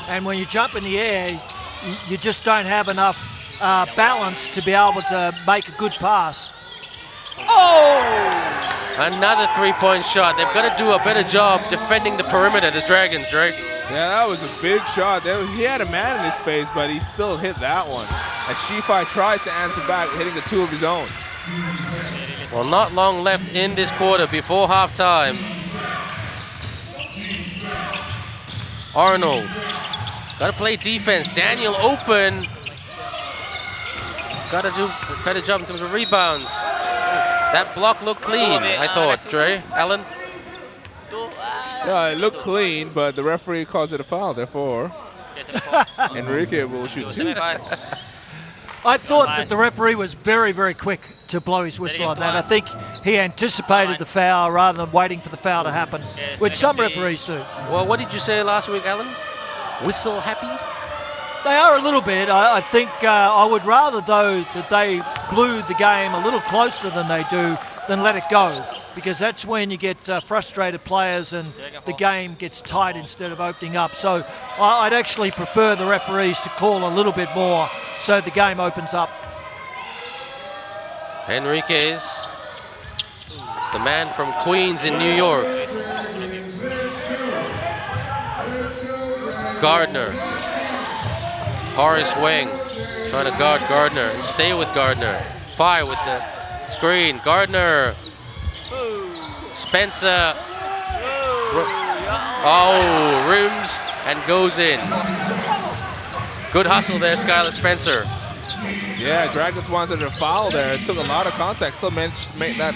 And when you jump in the air, you just don't have enough balance to be able to make a good pass. Oh! Another three-point shot. They've got to do a better job defending the perimeter, the Dragons, right? Yeah, that was a big shot. He had a man in his face, but he still hit that one. As Shifai tries to answer back, hitting the 2 of his own. Well, not long left in this quarter before halftime. Arnold, got to play defense. Daniel open. Got to do a better job in terms of rebounds. That block looked clean, I thought. Dre, Alan? Yeah, it looked clean, but the referee calls it a foul. Therefore, Enrique will shoot two. I thought that the referee was very, very quick to blow his whistle on that. I think he anticipated the foul rather than waiting for the foul to happen, which some referees do. Well, what did you say last week, Alan? Whistle happy? They are a little bit. I think I would rather, though, that they blew the game a little closer than they do than let it go, because that's when you get frustrated players and the game gets tight instead of opening up. So I'd actually prefer the referees to call a little bit more so the game opens up. Henriquez, the man from Queens in New York. Gardner. Horace Wang trying to guard Gardner and stay with Gardner. Fire with the screen. Gardner. Spencer. Oh, rims and goes in. Good hustle there, Skylar Spencer. Yeah, Dragons wanted a foul there. It took a lot of contact. Still managed to make that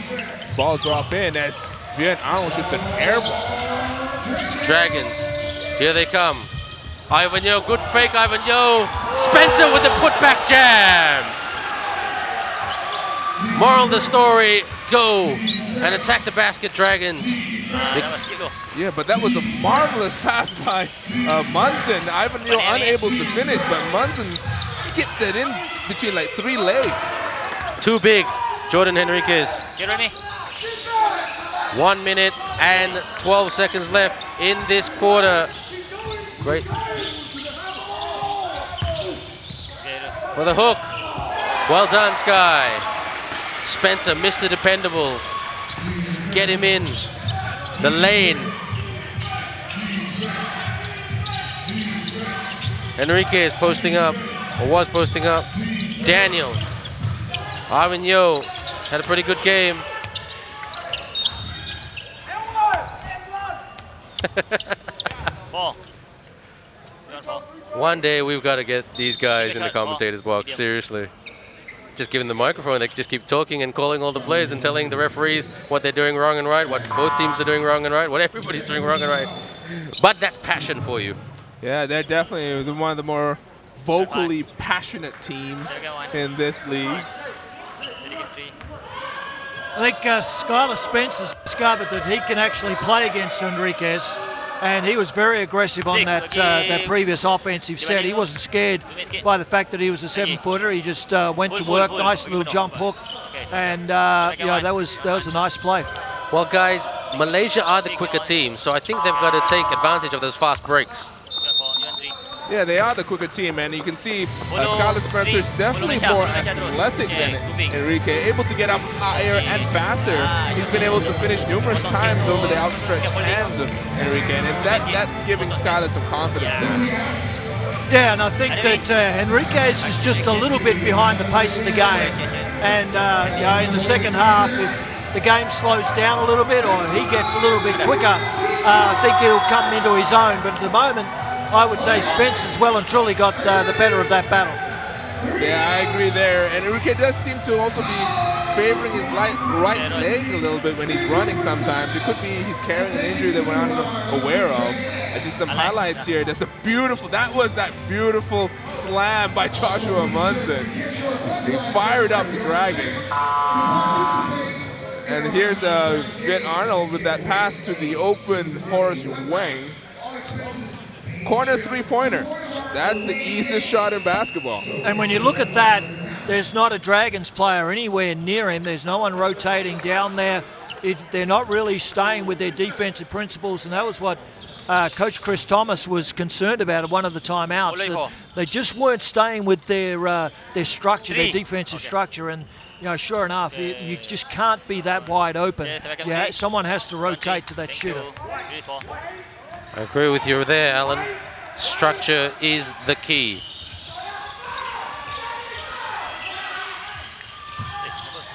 ball drop in as Viet Arnold shoots an air ball. Dragons, here they come. Ivan Yo, good fake, Ivan Yo. Spencer with the putback jam. Moral of the story, go and attack the basket, Dragons. Yeah, but that was a marvelous pass by Munson. Ivan Yo unable to finish, but Munson skipped it in between like 3 legs. Too big, Jordan Henriquez. 1 minute and 12 seconds left in this quarter. Great. For the hook. Well done, Sky. Spencer, Mr. Dependable. Just get him in the lane. Enrique is posting up, or was posting up. Daniel. Ivan Yo has had a pretty good game. One day we've got to get these guys in the commentators box, seriously. Just give them the microphone, they just keep talking and calling all the plays and telling the referees what they're doing wrong and right, what both teams are doing wrong and right, what everybody's doing wrong and right. But that's passion for you. Yeah, they're definitely one of the more vocally passionate teams in this league. I think Skylar Spencer's discovered that he can actually play against Enriquez, and he was very aggressive on that previous offensive set. He wasn't scared by the fact that he was a 7-footer. He just went to work, nice little jump hook, and that was a nice play. Well, guys, Malaysia are the quicker team, so I think they've got to take advantage of those fast breaks. Yeah, they are the quicker team, and you can see Skylar Spencer is definitely more athletic than Enrique, able to get up higher and faster. He's been able to finish numerous times over the outstretched hands of Enrique, and that's giving Skylar some confidence there. Yeah, and I think that Enriquez is just a little bit behind the pace of the game, and in the second half, if the game slows down a little bit or he gets a little bit quicker, I think he'll come into his own. But at the moment, I would say Spencer's well and truly got the better of that battle. Yeah, I agree there. And Enrique does seem to also be favoring his right leg a little bit when he's running sometimes. It could be he's carrying an injury that we're not aware of. I see some highlights here. That was that beautiful slam by Joshua Munson. He fired up the Dragons. And here's Viet Arnold with that pass to the open Horace Wang. Corner 3-pointer. That's the easiest shot in basketball. And when you look at that, there's not a Dragons player anywhere near him. There's no one rotating down there. They're not really staying with their defensive principles, and that was what Coach Chris Thomas was concerned about at one of the timeouts. That they just weren't staying with their structure, their defensive structure, and sure enough, you just can't be that wide open. Yeah, someone has to rotate to that shooter. I agree with you there, Alan. Structure is the key.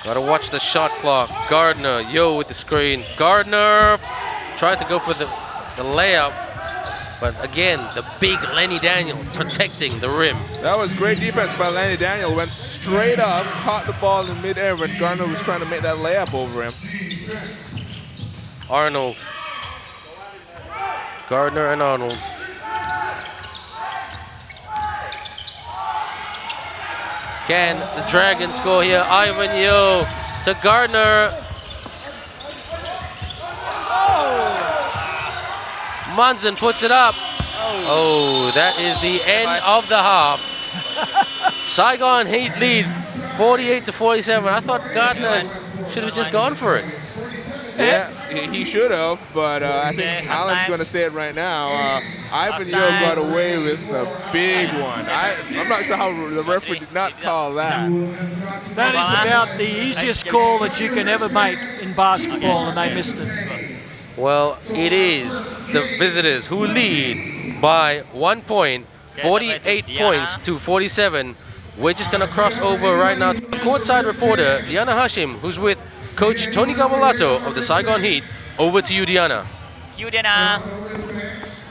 Gotta watch the shot clock. Gardner, yo with the screen. Gardner tried to go for the layup, but again, the big Lenny Daniel protecting the rim. That was great defense by Lenny Daniel. Went straight up, caught the ball in mid-air when Gardner was trying to make that layup over him. Arnold. Gardner and Arnold. Can the Dragons score here? Ivan Yo to Gardner. Munson puts it up. Oh, that is the end of the half. Saigon Heat lead 48-47. I thought Gardner should have just gone for it. Yeah, he should have, but I think Alan's going to say it right now. Ivan Yo got away with a big one. I'm not sure how the referee did not call that. That is about the easiest call that you can ever make in basketball, and they missed it. Well, it is the visitors who lead by 1 point, 48 points to 47. We're just going to cross over right now to courtside reporter Diana Hashim, who's with Coach Tony Gabalato of the Saigon Heat. Over to you, Diana. Cue Diana.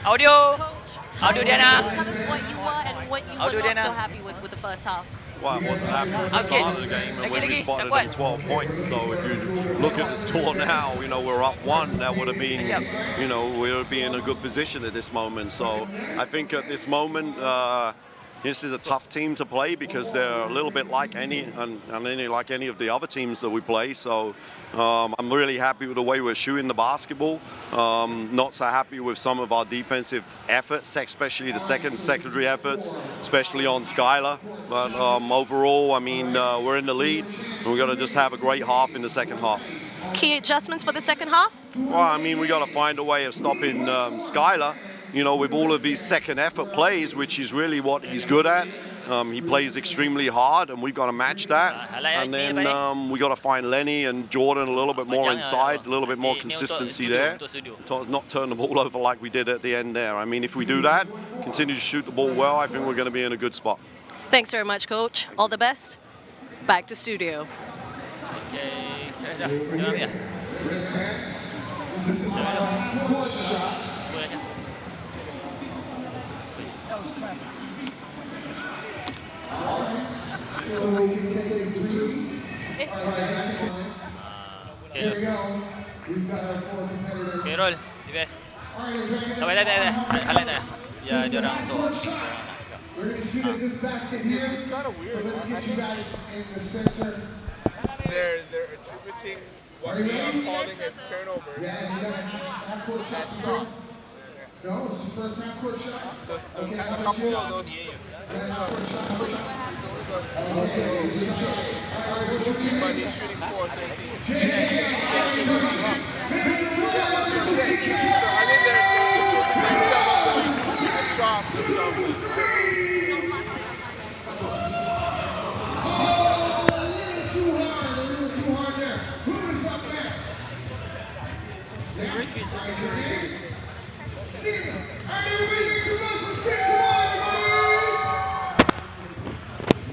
Audio. Coach, Audio Diana. tell us what you were and what you Audio were not Diana. so happy with the first half. Well, I wasn't happy with the start of the game, and when we spotted them 12 points. So if you look at the score now, you know, we're up 1. That would have been, you know, we would be in a good position at this moment. So I think at this moment, this is a tough team to play because they're a little bit like any of the other teams that we play. So I'm really happy with the way we're shooting the basketball. Not so happy with some of our defensive efforts, especially the secondary efforts, especially on Skylar. But overall, I mean, we're in the lead, and we've got to just have a great half in the second half. Key adjustments for the second half? Well, I mean, we got to find a way of stopping Skylar. You know, with all of these second effort plays, which is really what he's good at. He plays extremely hard, and we've got to match that. And then we got to find Lenny and Jordan a little bit more inside, a little bit more consistency there. Not turn the ball over like we did at the end there. I mean, if we do that, continue to shoot the ball well, I think we're going to be in a good spot. Thanks very much, Coach. All the best. Back to studio. Here we go. We've got our 4 competitors. Okay, roll. Dibes. Sampai dah. Halat dah. Ya, dia orang tu. We're going to shoot at this basket here. It's kind of weird. So let's get you guys in the center. They're attributing what we are calling as turnovers. Yeah, and you got a half-court shot to go. No, it's your first half-court shot. Okay, how about you? Half-court shot. Okay, But he's shooting 4 13. I think they're shots or something.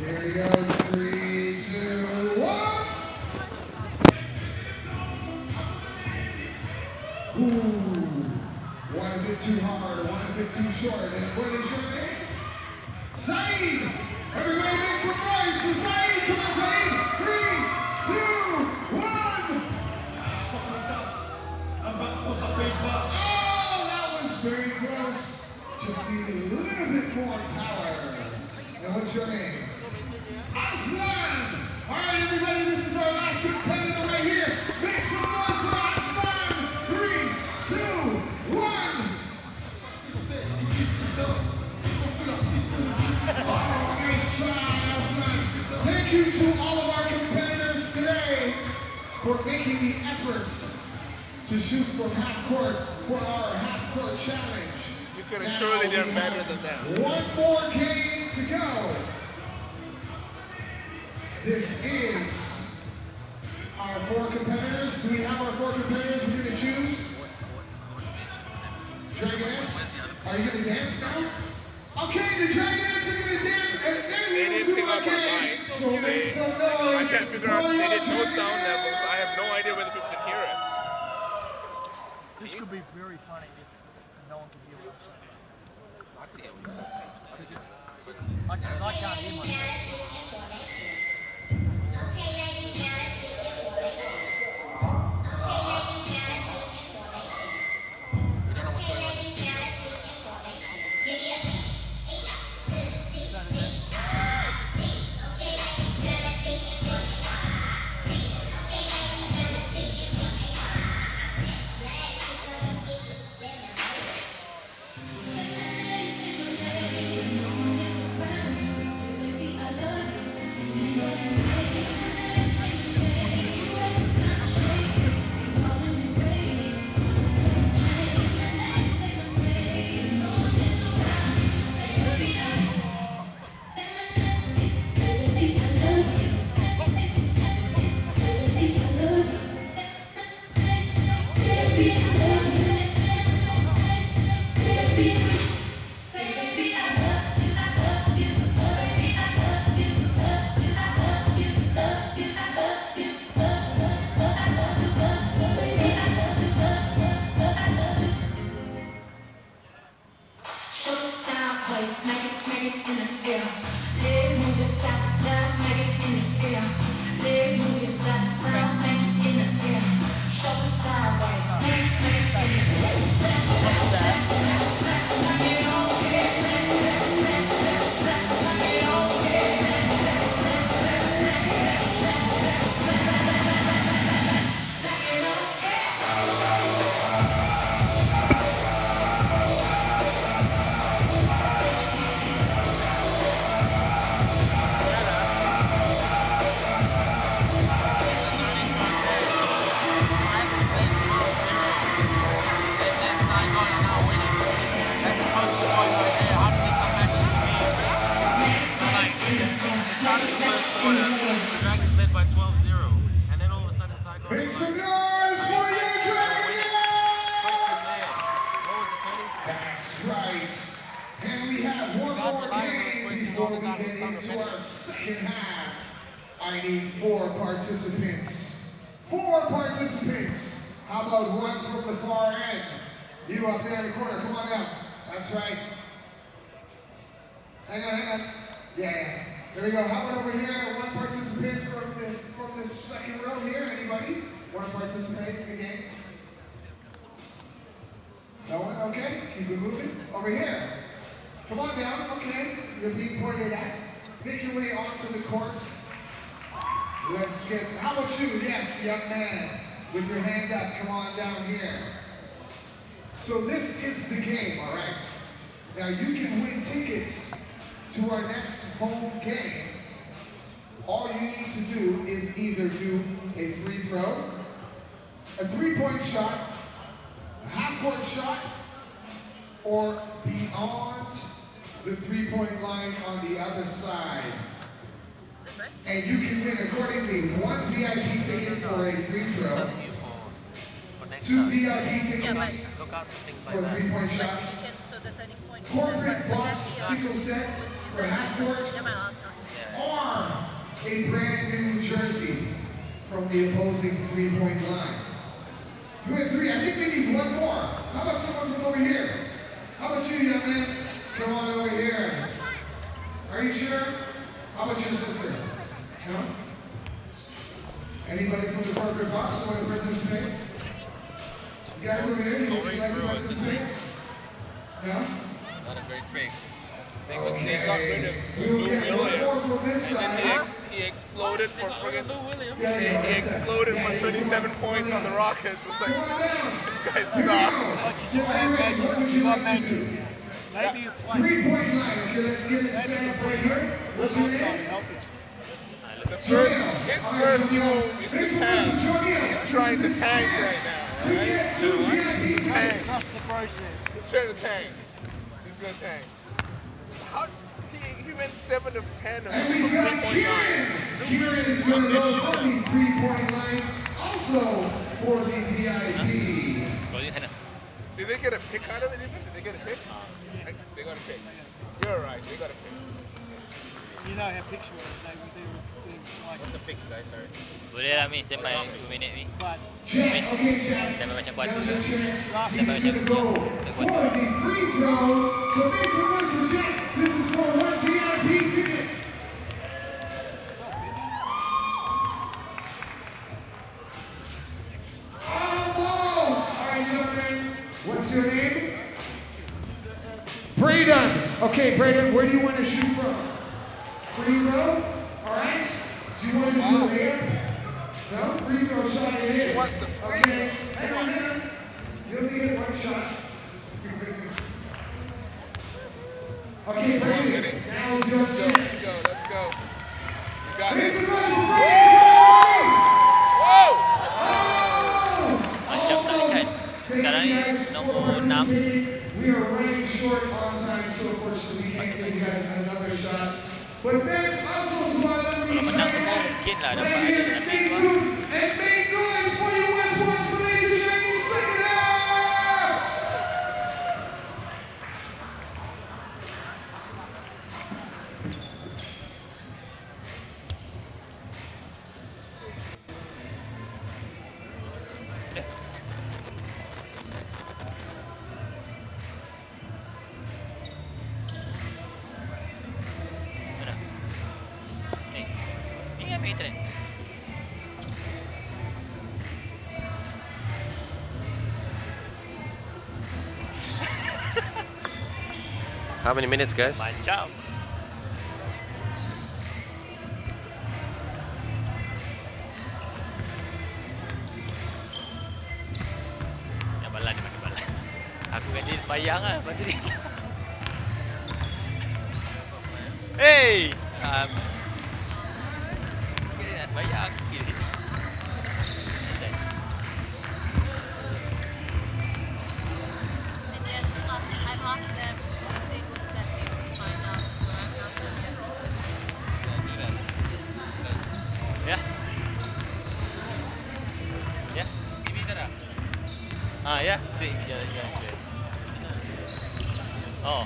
Here he goes, 3, 2, 1. Ooh, one a bit too hard, one a bit too short. And what is your name? Saeed! Everybody make some noise for Saeed! Come on, Saeed! 3, 2, 1. Oh, that was very close. Just need a little bit more power. And what's your name? Aslan! All right, everybody, this is our last competitor right here. Make some noise for Aslan! 3, 2, 1. Oh, nice try, Aslan. Thank you to all of our competitors today for making the efforts to shoot from half court for our half court challenge. You could have surely done better than that. One more game to go. This is our 4 competitors. Do we have our 4 competitors we're going to choose? Dragonettes, are you going to dance now? Okay, the Dragonettes are going to dance, and then we will do our game. make some I noise. can't figure out, they did no sound levels. I have no idea whether people can hear us. This could be very funny if no one can hear what I'm saying. I can't hear myself. Make some noise for your Dragons! That's right. And we have one more game before we get into our second half. I need 4 participants. 4 participants. How about one from the far end? You up there in the corner, come on down. That's right. Hang on. Yeah. There we go. How about over here? One participant from this second row here. Anybody want to participate in the game? No one? Okay. Keep it moving. Over here. Come on down. Okay. You're being pointed at. Make your way onto the court. Let's get. How about you? Yes, young man, with your hand up. Come on down here. So this is the game. All right. Now you can win tickets to our next home game. All you need to do is either do a free throw, a 3-point shot, a half-court shot, or beyond the 3-point line on the other side. And you can win accordingly 1 VIP ticket for a free throw, 2 VIP tickets for a 3-point shot, corporate box single set for half court, or a brand new jersey from the opposing 3-point line. You went 3. I think we need 1 more. How about someone from over here? How about you, young man? Come on over here. Are you sure? How about your sister? No? Anybody from the corporate box want to participate? You guys over here, would you like to participate? No? Not a great break. They got Okay. rid of We will Lou get 1 Williams. more from this And side. then he exploded for friggin' Yeah. He exploded for 37 points on the Rockets. It's like, Come on down. you guys Here we suck. go. So are you ready? What would you like to do? Maybe you play. 3-point line. Okay, let's get it set up right here. What's your name? His first move is to tank. He's trying to tank right now, To right? get 2 VIP tickets. Trust the process. He's trying to tank. He's gonna tank. How he went 7 of 10 from And we've got 3.9. Kieran is going to go for the 3-point line, also for the VIP. Did they get a pick out of it even? Did they get a pick? They got a pick. You're right, they got a pick. You know how picture they do like. What's the fix, guys? Sorry. Boleh lah Mi, standby 2 minit Mi. But Mi, standby macam kuat. Standby macam to go for the free throw. So make some noise for Jack. This is for one VIP ticket. Almost. All right, gentlemen. What's your name? Braden. Okay, Braden, where do you want to shoot from? Free throw? All right. Do you want to do a layup? No? Free throw shot it is. Okay. Hang on. You'll need one shot. Okay, Brandon, now's your chance. Let's go. You got Make it. some noise for Brandon! Whoa! Macam tak ikat. Sekarang ni nombor 6. We are running short on time, so unfortunately we can't give you guys another shot. But thanks also to our lovely Kalau menang semua fans. mungkin lah dapat Right here, ada stay lebih. tuned and make noise for your Westports Malaysia Dragons second half! Mana? Ni. Ni ambil internet. How many minutes, guys? Macam. Yang balan dia mana balan. Aku dengan dia sembayang lah. Lepas tu dia. Hey! Dia nak sembayang. Gila. And yes, I've asked them if they that they would find out where I'm not them yet. Ya. Ya. TV tak ada? Ah ya. Straight je. Oh.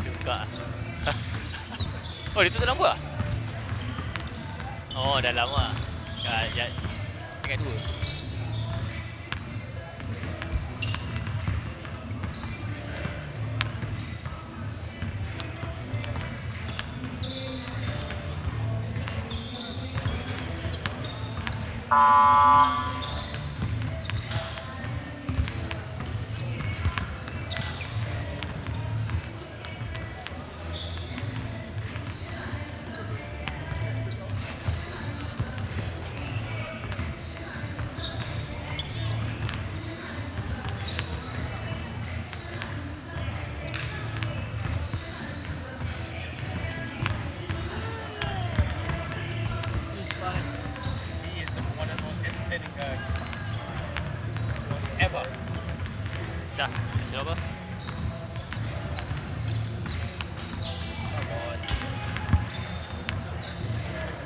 Dia buka. Oh, dia tutup lampu ah? Oh, dah lama. Tingkat 2. He is one of the most entertaining guys ever. Dah. Hasil apa?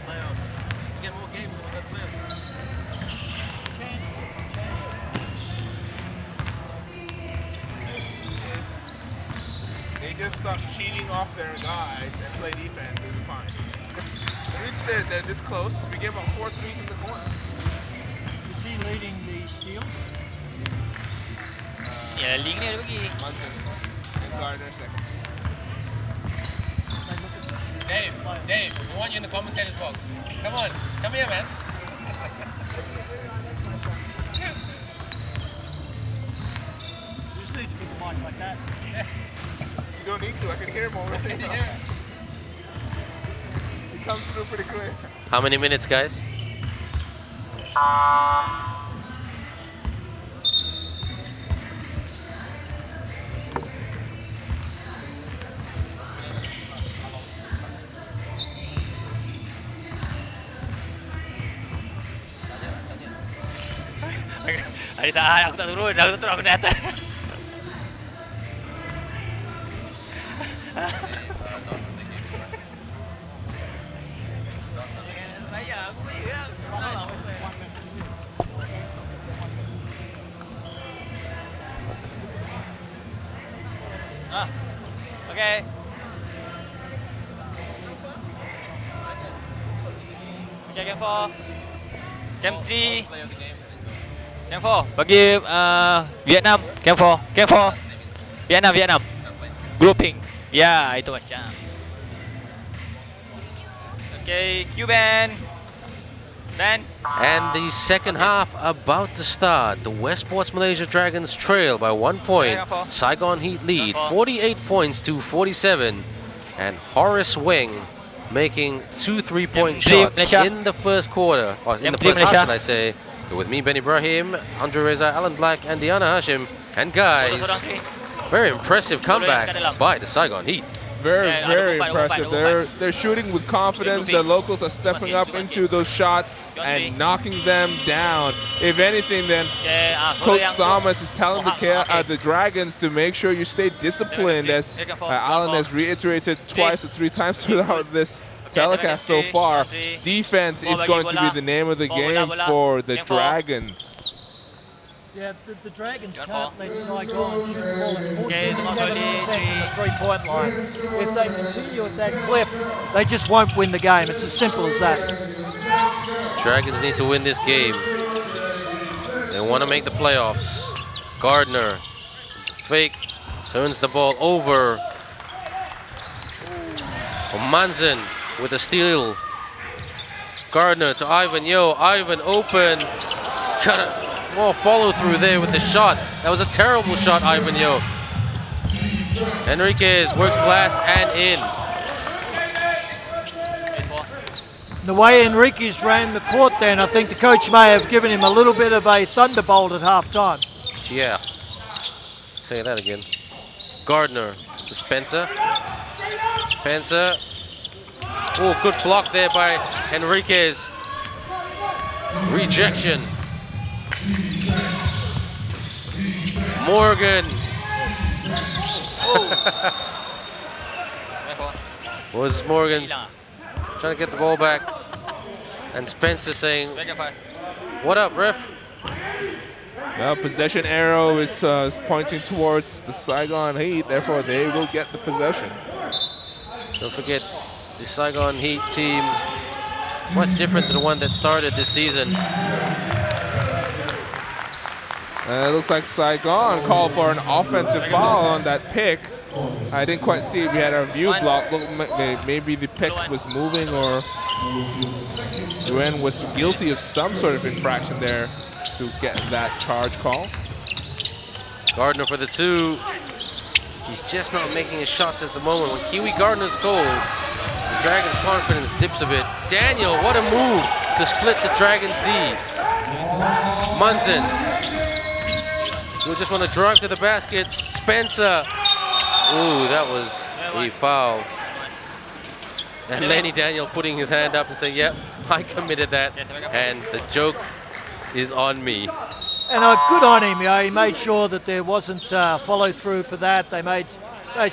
Players. Get more games with that player. They just stop cheating off their guys and play defense. They'll be fine. At least they're this close. We gave up 4 threes in the corner. Is he leading the steals? Ya, link ni ada bagi. And Gardner second. Dave, we want you in the commentator's box. Come on, come here, man. You just need to put the mic like that. You don't need to. I can hear him over there. Yeah. He comes through pretty clear. How many minutes, guys? Aku tak turun, aku naik atas. Okay. Okay, game 4. Game 3. Game 4. Bagi Vietnam. Game 4. Game 4. Vietnam. Grouping. Ya, itu macam. Okay, Cuban. Then. And the second half about to start. The Westports Malaysia Dragons trail by 1 point. Saigon Heat lead 48 points to 47. And Horace Weng making 2 3-point shots in the first quarter. Or in the first half, should I say. With me, Ben Ibrahim, Andre Reza, Alan Black, and Diana Hashim. And guys, very impressive comeback by the Saigon Heat. Very impressive. They're shooting with confidence. The locals are stepping up into those shots and knocking them down. If anything, then Coach Thomas is telling the Dragons to make sure you stay disciplined, as Alan has reiterated twice or 3 times throughout this telecast so far. Defense is going to be the name of the game for the Dragons. Yeah, the Dragons can't let Saigon shoot the ball at 47% from the three-point line. If they continue at that clip, they just won't win the game. It's as simple as that. Dragons need to win this game. They want to make the playoffs. Gardner, fake, turns the ball over. Manzan with a steal. Gardner to Ivan Yo. Ivan open. He's got a more follow through there with the shot. That was a terrible shot, Ivan Yo. Enriquez works glass and in. The way Enriquez ran the court then, I think the coach may have given him a little bit of a thunderbolt at halftime. Yeah. Say that again. Gardner to Spencer. Spencer. Oh, good block there by Enriquez. Rejection. Morgan. Was Morgan trying to get the ball back? And Spencer saying, "What up, ref?" Possession arrow is pointing towards the Saigon Heat, therefore they will get the possession. Don't forget, the Saigon Heat team, much different to the one that started this season. It looks like Saigon called for an offensive foul on that pick. I didn't quite see if we had our view blocked. Maybe the pick was moving, or Nguyen was guilty of some sort of infraction there to get that charge call. Gardner for the 2. He's just not making his shots at the moment. When Kiwi Gardner's cold, the Dragons' confidence dips a bit. Daniel, what a move to split the Dragons' D. Munson. You just want to drive to the basket. Spencer. Ooh, that was a foul. And Lenny Daniel putting his hand up and saying, "Yep, I committed that, and the joke is on me." And good on him. He made sure that there wasn't follow through for that. They made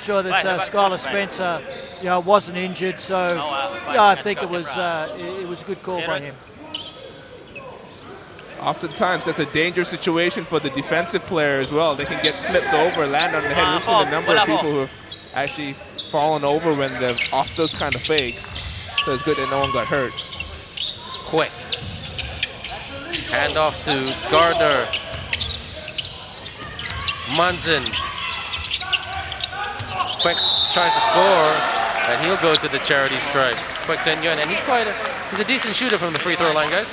sure that Skylar Spencer, wasn't injured. So, I think it was a good call by him. Oftentimes, that's a dangerous situation for the defensive player as well. They can get flipped over, land on the head. We've seen a number of people who have actually fallen over when they're off those kind of fakes. So it's good that no one got hurt. Quick. Hand off to Gardner. Munson. Quick tries to score, and he'll go to the charity stripe. Quick Ten Yuan, and he's a decent shooter from the free throw line, guys.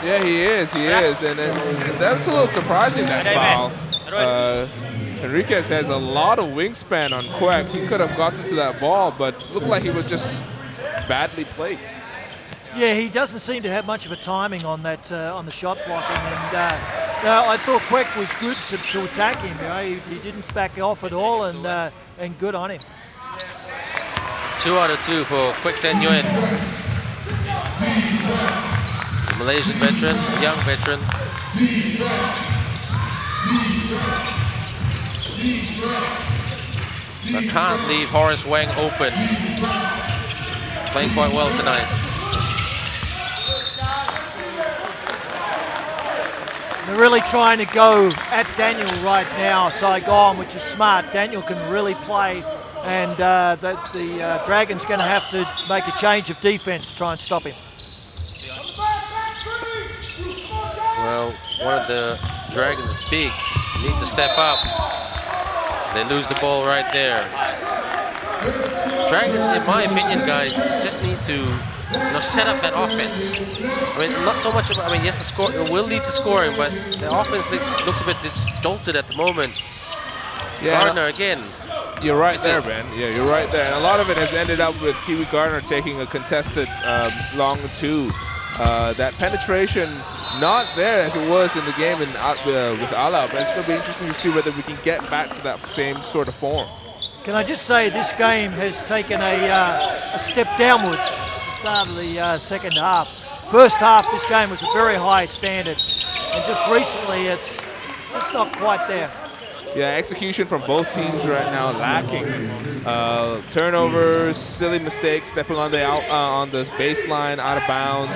Yeah, he is, and that's a little surprising, that foul. Enriquez has a lot of wingspan on Quack. He could have gotten to that ball, but looked like he was just badly placed. Yeah, he doesn't seem to have much of a timing on that on the shot blocking, and I thought Quack was good to attack him. He didn't back off at all, and good on him. 2 out of 2 for Quick Ten Yuan. Malaysian veteran, a young veteran. But can't leave Horace Weng open. Playing quite well tonight. They're really trying to go at Daniel right now, Saigon, which is smart. Daniel can really play and the Dragons going to have to make a change of defense to try and stop him. Well, one of the Dragons' bigs need to step up. They lose the ball right there. Dragons, in my opinion, guys, just need to set up that offense. I mean, not so much about, I mean, yes, the score will lead to scoring, but the offense looks a bit disjolted at the moment. Yeah, Gardner again. You're right there, Ben. Yeah, you're right there. And a lot of it has ended up with Kiwi Gardner taking a contested long two. That penetration not there as it was in the game with Ala, but it's going to be interesting to see whether we can get back to that same sort of form. Can I just say this game has taken a step downwards at the start of the second half. First half, this game was a very high standard, and just recently it's just not quite there. Yeah, execution from both teams right now lacking. Turnovers, silly mistakes, stepping on the baseline, out of bounds.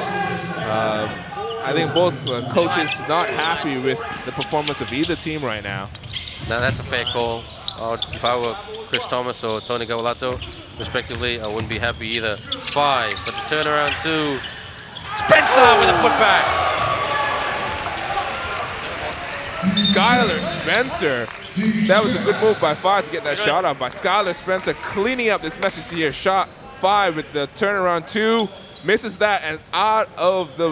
I think both coaches not happy with the performance of either team right now. Now that's a fair call. If I were Chris Thomas or Tony Gavalato, respectively, I wouldn't be happy either. 5, but the turnaround 2. Spencer with a putback. Skylar Spencer. That was a good move by 5 to get that shot off by Skylar Spencer, cleaning up this message here. Shot 5 with the turnaround 2. Misses that, and out of the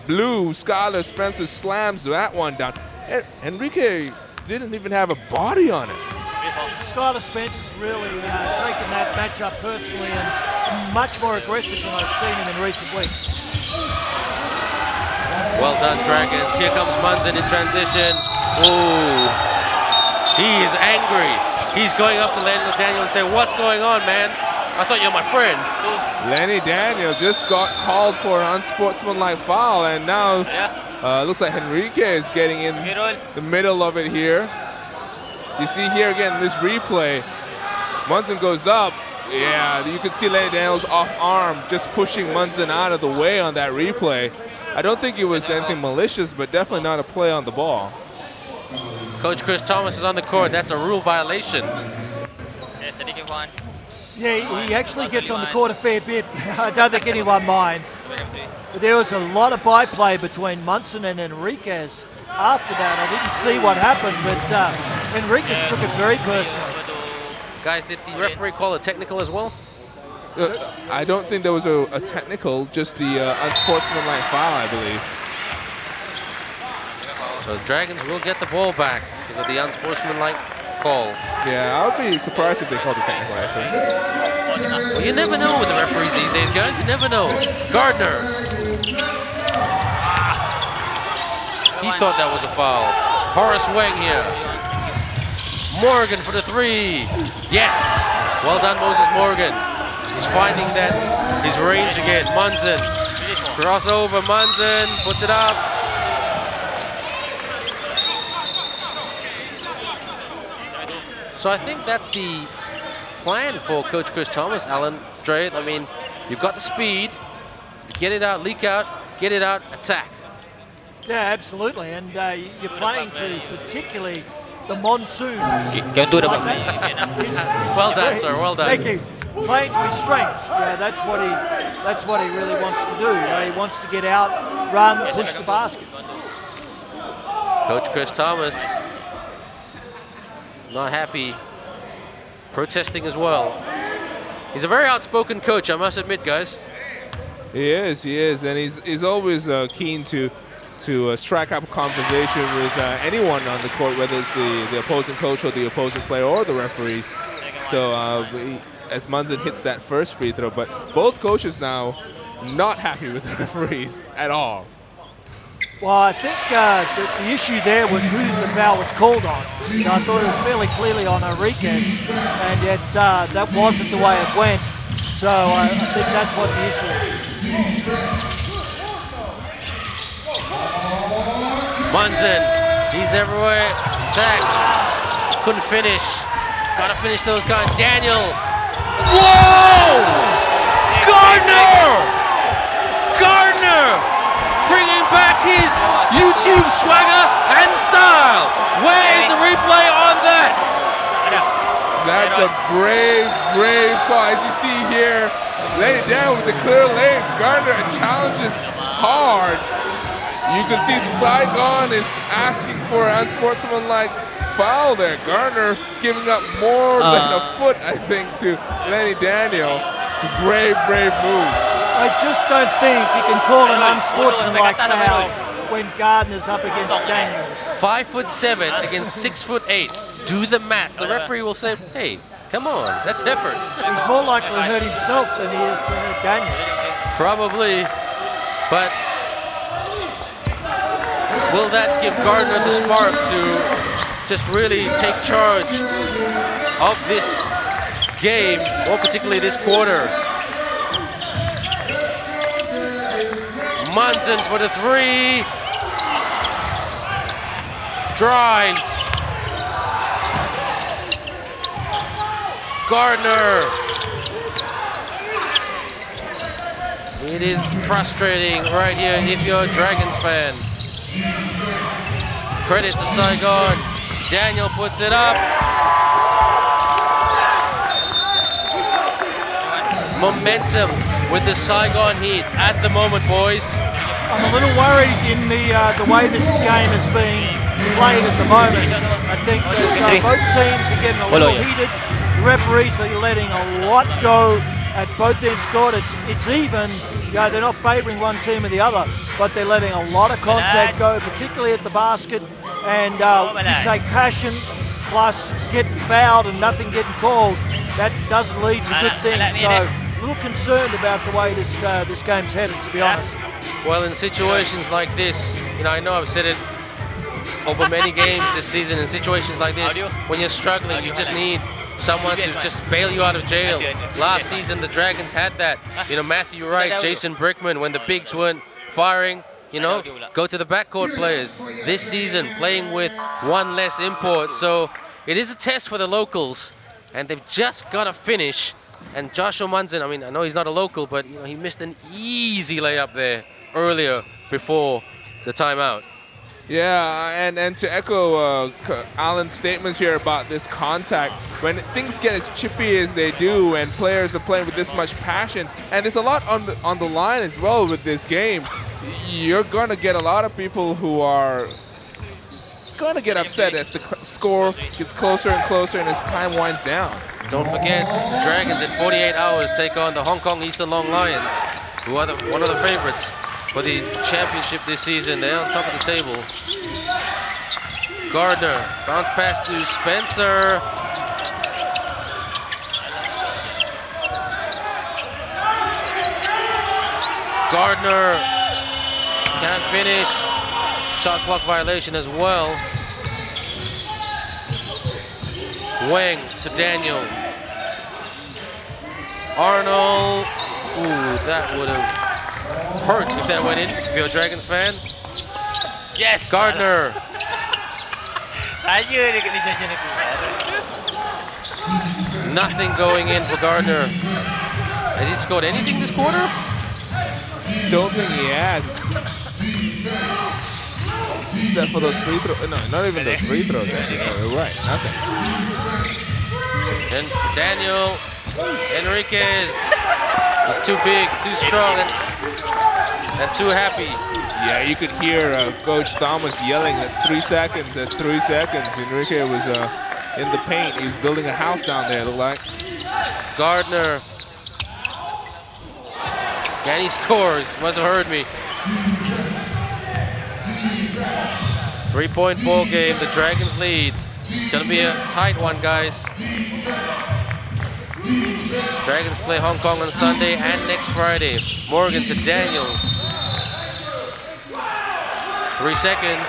blue, Skylar Spencer slams that one down. And Enrique didn't even have a body on it. Skylar Spencer's really taken that matchup personally and much more aggressive than I've seen him in recent weeks. Well done, Dragons. Here comes Munson in transition. Ooh, he is angry. He's going up to Lenny Daniel and saying, "What's going on, man? I thought you're my friend." Lenny Daniel just got called for an unsportsmanlike foul, and now looks like Enrique is getting in the middle of it here. You see here again, this replay, Munson goes up. Yeah, you can see Lenny Daniels off arm just pushing Munson out of the way on that replay. I don't think it was anything malicious, but definitely not a play on the ball. Coach Chris Thomas is on the court. That's a rule violation. Yeah, he actually gets on the court a fair bit. I don't think anyone minds. But there was a lot of byplay between Munson and Enriquez after that. I didn't see what happened, but Enriquez took it very personally. Guys, did the referee call a technical as well? I don't think there was a technical, just the unsportsmanlike foul, I believe. So the Dragons will get the ball back because of the unsportsmanlike call. Yeah, I would be surprised if they called a technical, actually. Well, you never know with the referees these days, guys. You never know. Gardner. He thought that was a foul. Horace Wang here. Morgan for the 3. Yes. Well done, Moses Morgan. He's finding that his range again. Munson. Crossover. Munson puts it up. So I think that's the plan for Coach Chris Thomas, Alan Dre. I mean, you've got the speed. Get it out, leak out, get it out, attack. Yeah, absolutely. And you're playing to particularly the monsoons. Well done, sir. Well done. Thank you. Playing to his strengths. Yeah, that's what he really wants to do. He wants to get out, run, push the basket. Coach Chris Thomas, not happy, protesting as well. He's a very outspoken coach, I must admit, guys. He is, and he's always keen to strike up a conversation with anyone on the court, whether it's the opposing coach or the opposing player or the referees. So as Munson hits that first free throw, but both coaches now not happy with the referees at all. Well, I think the issue there was who the foul was called on. I thought it was fairly clearly on Enriquez, and yet that wasn't the way it went. So I think that's what the issue is. Munson, he's everywhere. Attacks. Couldn't finish. Gotta finish those guys. Daniel. Whoa! Gardner! Bringing back his YouTube swagger and style. Where is the replay on that? That's a brave, brave call. As you see here, lay it down with the clear lane. Gardner challenges hard. You can see Saigon is asking for an unsportsmanlike foul there. Gardner giving up more than a foot, I think, to Lenny Daniel. It's a brave, brave move. I just don't think you can call an unsportsmanlike foul when Gardner's up against Daniels. 5'7" against 6'8". Do the math. The referee will say, hey, come on, that's effort. He's more likely to hurt himself than he is to hurt Daniels. Probably, but will that give Gardner the spark to just really take charge of this game, more particularly this quarter? Munson for the three. Drives. Gardner. It is frustrating right here if you're a Dragons fan. Credit to Saigon. Daniel puts it up. Momentum with the Saigon Heat at the moment, boys. I'm a little worried in the way this game is being played at the moment. I think that both teams are getting a little heated. The referees are letting a lot go at both ends court. It's even. They're not favouring one team or the other, but they're letting a lot of contact go, particularly at the basket. And you take passion plus getting fouled and nothing getting called, that doesn't lead to good things. So a little concerned about the way this game's headed, to be honest. Well, in situations like this, I know I've said it over many games this season, in situations like this, when you're struggling, you just need someone to just bail you out of jail. Last season, the Dragons had that. Matthew Wright, Jason Brickman, when the bigs weren't firing, go to the backcourt players. This season, playing with one less import. So it is a test for the locals, and they've just got to finish. And Joshua Munson, I know he's not a local, but he missed an easy layup there earlier before the timeout. Yeah, and to echo Alan's statements here about this contact, when things get as chippy as they do and players are playing with this much passion, and there's a lot on the line as well with this game, you're going to get a lot of people who are going to get upset as the score gets closer and closer and as time winds down. Don't forget, the Dragons in 48 hours take on the Hong Kong Eastern Long Lions, who are one of the favorites for the championship this season. They're on top of the table. Gardner, bounce pass to Spencer. Gardner can't finish. Shot clock violation as well. Wang to Daniel. Arnold. Ooh, that would have hurt if that went in, if you're a Dragons fan. Yes. Gardner. Nothing going in for Gardner. Has he scored anything this quarter? Don't think he has. Except for those free throws. No, not even those free throws. You're right. Nothing. And Daniel Enriquez. He's too big, too strong, and too happy. Yeah, you could hear Coach Thomas yelling, that's 3 seconds, that's 3 seconds. Enrique was in the paint. He was building a house down there, it looked like. Gardner. And he scores. Must have heard me. 3-point ball game. The Dragons lead. It's going to be a tight one, guys. Dragons play Hong Kong on Sunday and next Friday. Morgan to Daniel. 3 seconds.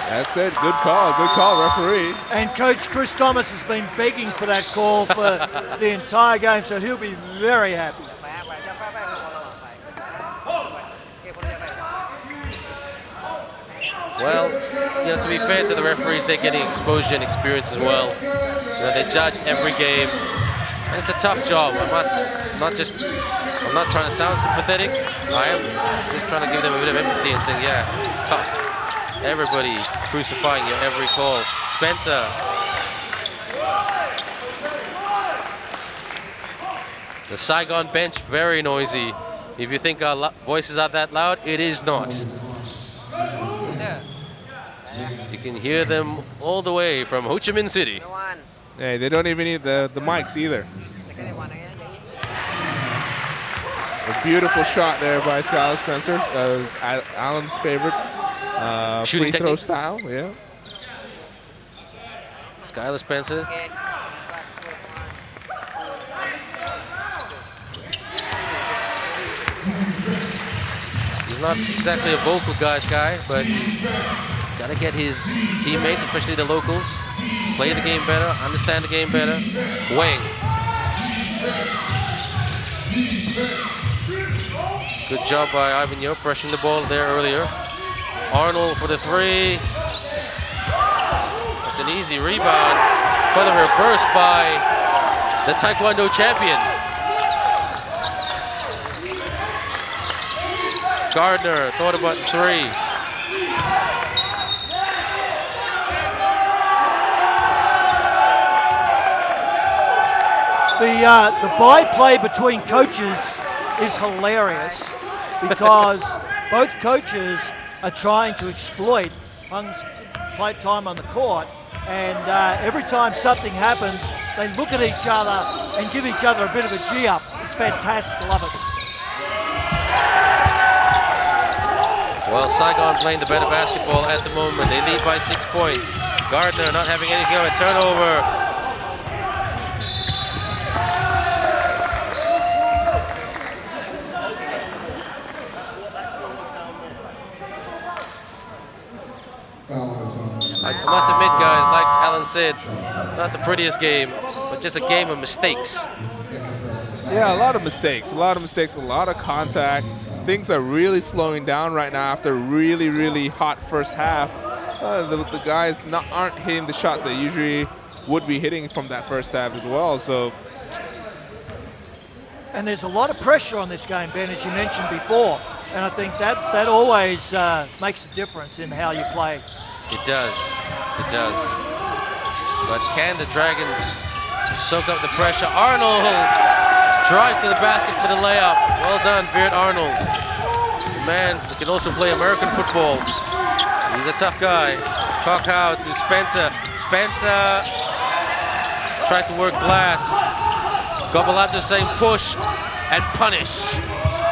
That's it. Good call, referee. And Coach Chris Thomas has been begging for that call for the entire game, so he'll be very happy. Well, to be fair to the referees, they're getting exposure and experience as well. They judge every game, and it's a tough job. I'm not trying to sound sympathetic. I am just trying to give them a bit of empathy and saying, yeah, it's tough. Everybody crucifying you every call. Spencer. The Saigon bench, very noisy. If you think our voices are that loud, it is not. You can hear them all the way from Ho Chi Minh City. Hey, they don't even need the mics either. A beautiful shot there by Skylar Spencer, Alan's favorite free throw style. Yeah. Skylar Spencer. He's not exactly a vocal guy, but he's got to get his teammates, especially the locals, play the game better, understand the game better. Wang. Good job by Ivan Yo, pressuring the ball there earlier. Arnold for the three. That's an easy rebound. Further reversed by the Taekwondo champion. Gardner thought about three. The byplay between coaches is hilarious because both coaches are trying to exploit Hung's play time on the court, and every time something happens, they look at each other and give each other a bit of a G-up. It's fantastic, I love it. Well, Saigon playing the better basketball at the moment. They lead by 6 points. Gardner not having anything of a turnover. I must admit, guys, like Alan said, not the prettiest game, but just a game of mistakes. Yeah, a lot of mistakes, a lot of contact. Things are really slowing down right now after a really, really hot first half. The guys aren't hitting the shots they usually would be hitting from that first half as well. So, and there's a lot of pressure on this game, Ben, as you mentioned before. And I think that always makes a difference in how you play. It does. It does. But can the Dragons soak up the pressure? Arnold drives to the basket for the layup. Well done, Beard Arnold. The man who can also play American football. He's a tough guy. Cockhow to Spencer. Spencer tried to work glass. Gobalato saying push and punish.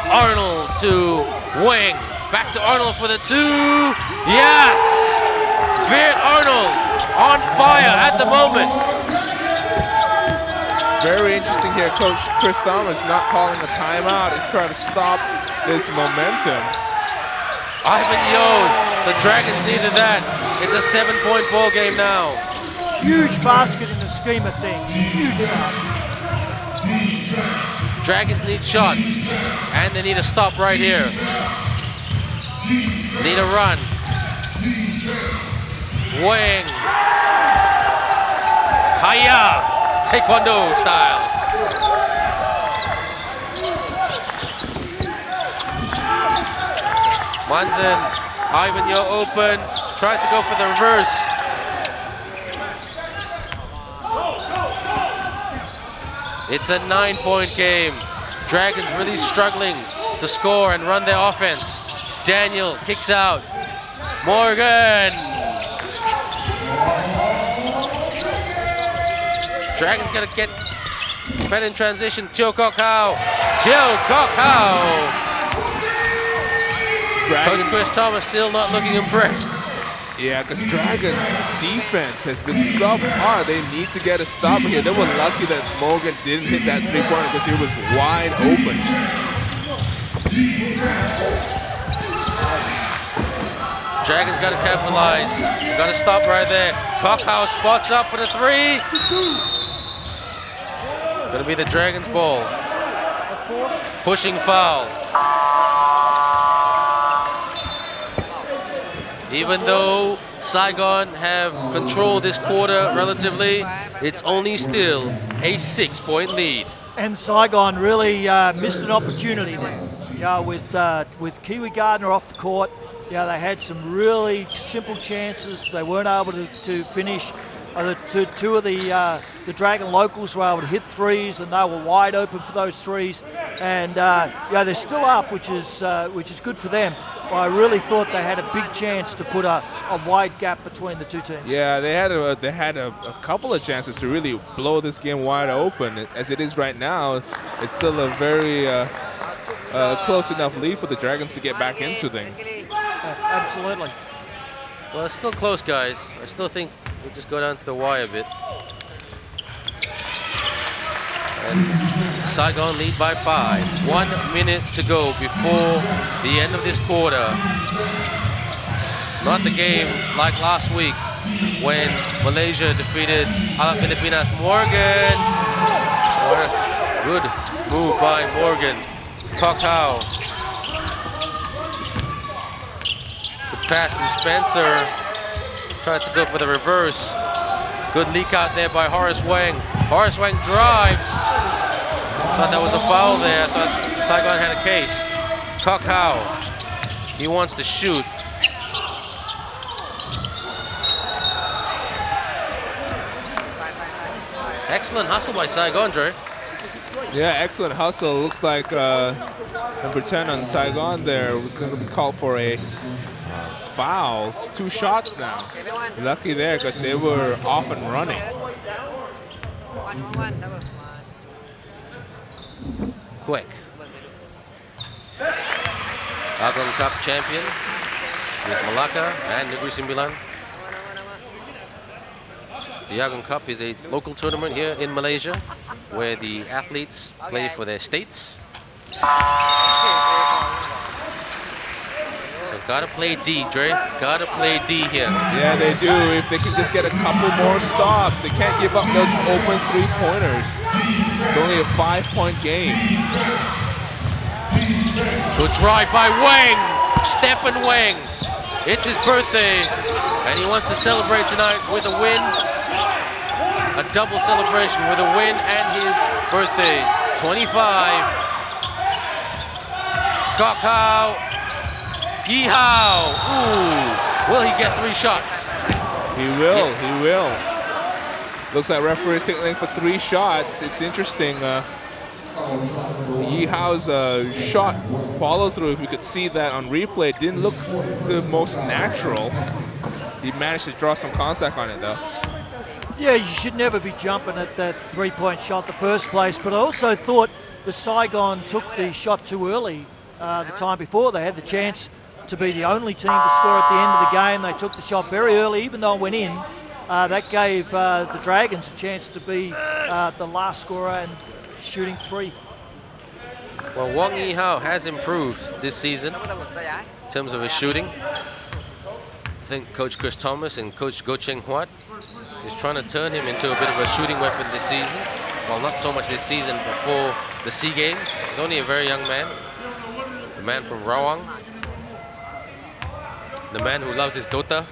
Arnold to Wang. Back to Arnold for the two. Yes! Beard Arnold on fire at the moment. very interesting here. Coach Chris Thomas not calling a timeout. He's trying to stop this momentum. Ivan Yo, the Dragons needed that. It's a 7-point ball game now. Huge basket in the scheme of things. Huge basket. Dragons need shots, and they need a stop right here. Need a run. Wang. Hiya! Taekwondo style. Manzan, Ivan Yo open, tried to go for the reverse. It's a 9-point game. Dragons really struggling to score and run their offense. Daniel kicks out. Morgan. Dragons gotta get better in transition. Teo Kok Hao. Teo Kok Hao. Coach Chris Thomas still not looking impressed. Yeah, because Dragons' defense has been subpar. They need to get a stop here. They were lucky that Morgan didn't hit that three-pointer because he was wide open. Dragons got to capitalize. Got to stop right there. Cockhouse spots up for the three. Gonna be the Dragons' ball. Pushing foul. Even though Saigon have controlled this quarter relatively, it's only still a 6-point lead. And Saigon really missed an opportunity there. Yeah, with Kiwi Gardner off the court, yeah, they had some really simple chances. They weren't able to finish. Two of the Dragon locals were able to hit threes, and they were wide open for those threes. And yeah, they're still up, which is good for them. But I really thought they had a big chance to put a wide gap between the two teams. Yeah, they had a couple of chances to really blow this game wide open. As it is right now, it's still a very close enough lead for the Dragons to get back into things. Absolutely. Well, it's still close, guys. I still think we'll just go down to the wire a bit. And Saigon lead by 5. 1 minute to go before the end of this quarter. Not the game like last week when Malaysia defeated Alat Filipinas. Morgan. What a good move by Morgan. Kokau. Good pass from Spencer. Tried to go for the reverse. Good leak out there by Horace Wang. Horace Wang drives. Thought that was a foul there. I thought Saigon had a case. Kokau. He wants to shoot. Excellent hustle by Saigon, Dre. Yeah, excellent hustle. Looks like number 10 on Saigon there. We're going to be called for a foul. 2 shots now. Lucky there because they were off and running. Quick. Agung Cup champion with Malacca and Negeri Sembilan. The Agung Cup is a local tournament here in Malaysia where the athletes play for their states. So gotta play D, Dre. Gotta play D here. Yeah, they do. If they can just get a couple more stops, they can't give up those open 3-pointers. It's only a 5-point game. Good drive by Wang. Stephen Wang. It's his birthday, and he wants to celebrate tonight with a win. A double celebration with a win and his birthday. 25. Kokau. Yeehaw. Ooh. Will he get 3 shots? He will. Yeah. He will. Looks like referee signaling for 3 shots. It's interesting. Yeehaw's shot follow through, if you could see that on replay, didn't look the most natural. He managed to draw some contact on it though. Yeah, you should never be jumping at that 3-point shot in the first place, but I also thought the Saigon took the shot too early the time before. They had the chance to be the only team to score at the end of the game. They took the shot very early, even though it went in. That gave the Dragons a chance to be the last scorer and shooting 3. Well, Wang Yihao has improved this season in terms of his shooting. I think Coach Chris Thomas and Coach Goh Cheng Huat is trying to turn him into a bit of a shooting weapon this season. Well, not so much this season, but for the SEA Games. He's only a very young man. The man from Rawang. The man who loves his Dota.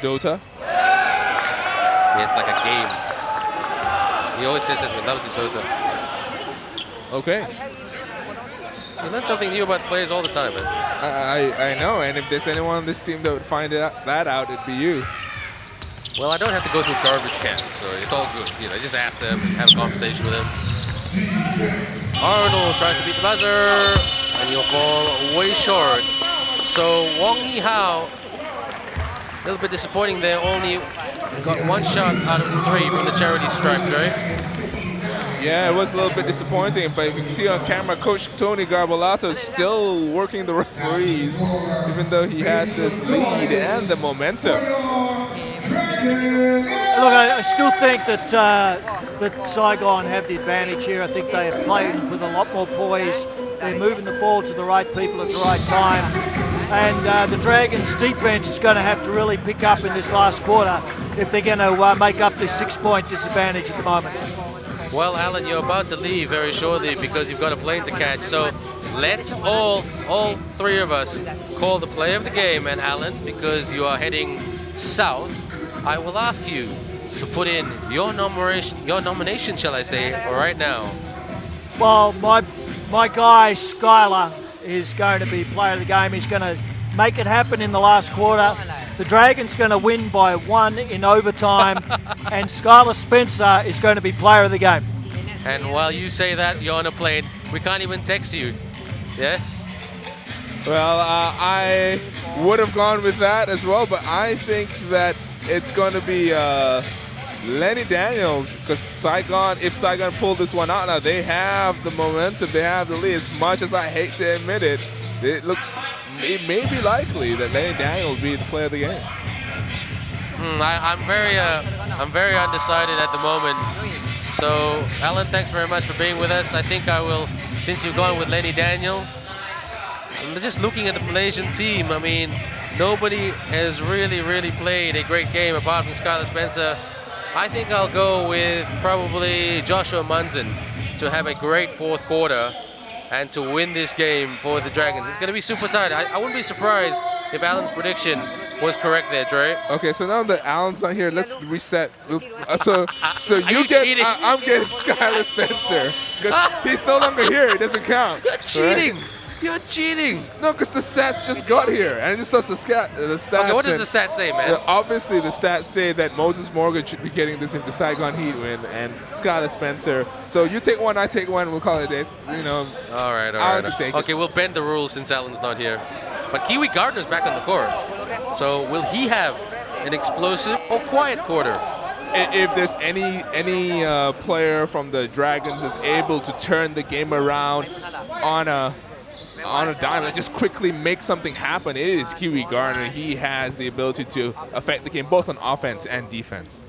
Dota? Yeah, it's like a game. He always says that he loves his Dota. Okay. You learn something new about players all the time, man. I know, and if there's anyone on this team that would find that out, it'd be you. Well, I don't have to go through garbage cans, so it's all good. You know, just ask them and have a conversation with them. Arnold tries to beat the buzzer, and he'll fall way short. So Wang Yihao, a little bit disappointing there, only got 1 shot out of 3 from the charity stripe, right? Yeah, it was a little bit disappointing, but you can see on camera, Coach Tony Garbolato is still working the referees, even though he has this lead and the momentum. Look, I still think that Saigon have the advantage here. I think they have played with a lot more poise. They're moving the ball to the right people at the right time. And the Dragons' defense is going to have to really pick up in this last quarter if they're going to make up this 6-point disadvantage at the moment. Well, Alan, you're about to leave very shortly because you've got a plane to catch. So let's all 3 of us call the play of the game. And Alan, because you are heading south, I will ask you to put in your nomination, shall I say, right now. Well, my guy, Skylar, is going to be player of the game. He's going to make it happen in the last quarter. the Dragons going to win by 1 in overtime, and Skylar Spencer is going to be player of the game. And while you say that, you're on a plane. We can't even text you. Yes? Well, I would have gone with that as well, but I think that it's going to be Lenny Daniels, because Saigon, if Saigon pull this one out now, they have the momentum, they have the lead. As much as I hate to admit it, it may be likely that Lenny Daniels will be the player of the game. I'm very undecided at the moment. So, Alan, thanks very much for being with us. I think I will, since you've gone with Lenny Daniel, just looking at the Malaysian team, I mean, nobody has really played a great game apart from Skylar Spencer. I think I'll go with probably Joshua Munson to have a great fourth quarter and to win this game for the Dragons. It's going to be super tight. I wouldn't be surprised if Alan's prediction was correct there, Dre. Okay, so now that Alan's not here, let's reset. So you get, cheating? I'm getting Skylar Spencer, because he's no longer here. It doesn't count. You're cheating. Right? You're cheating. No, because the stats just got here, and it just says the stats. Okay, what does the stats say, man? Obviously, the stats say that Moses Morgan should be getting this if the Saigon Heat win, and Skylar Spencer. So you take one, I take one. We'll call it this. You know. All right. Okay, we'll bend the rules since Alan's not here. But Kiwi Gardner's back on the court. So will he have an explosive or quiet quarter? If there's any player from the Dragons that's able to turn the game around on a dime, like just quickly make something happen, it is Kiwi Gardner. He has the ability to affect the game both on offense and defense.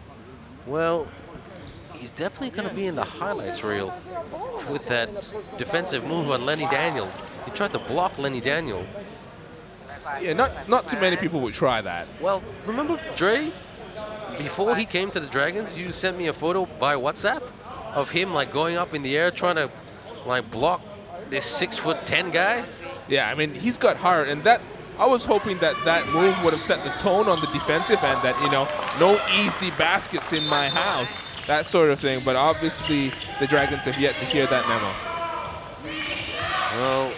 Well, he's definitely going to be in the highlights reel with that defensive move on Lenny Daniel. He tried to block Lenny Daniel. Yeah, not too many people would try that. Well, remember, Dre, before he came to the Dragons, you sent me a photo by WhatsApp of him like going up in the air trying to like block this 6'10" guy. Yeah, I mean, he's got heart, and that I was hoping that move would have set the tone on the defensive end, that, you know, no easy baskets in my house, that sort of thing. But obviously, the Dragons have yet to hear that memo. Well,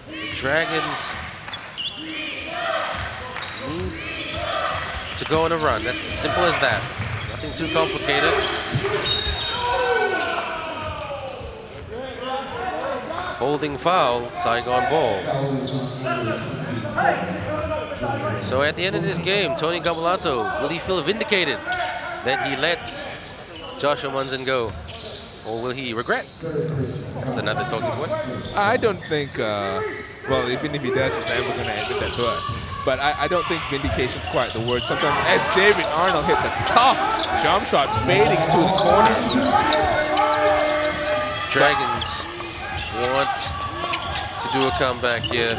the Dragons need to go on a run. That's as simple as that. Nothing too complicated. Holding foul, Saigon ball. So at the end of this game, Tony Gabalato, will he feel vindicated that he let Joshua Munson go? Or will he regret? That's another talking point. I don't think, well, even if he does, he's never going to admit that to us. But I don't think vindication's quite the word. Sometimes as David Arnold hits a tough jump shot fading to the corner. Dragons want to do a comeback here.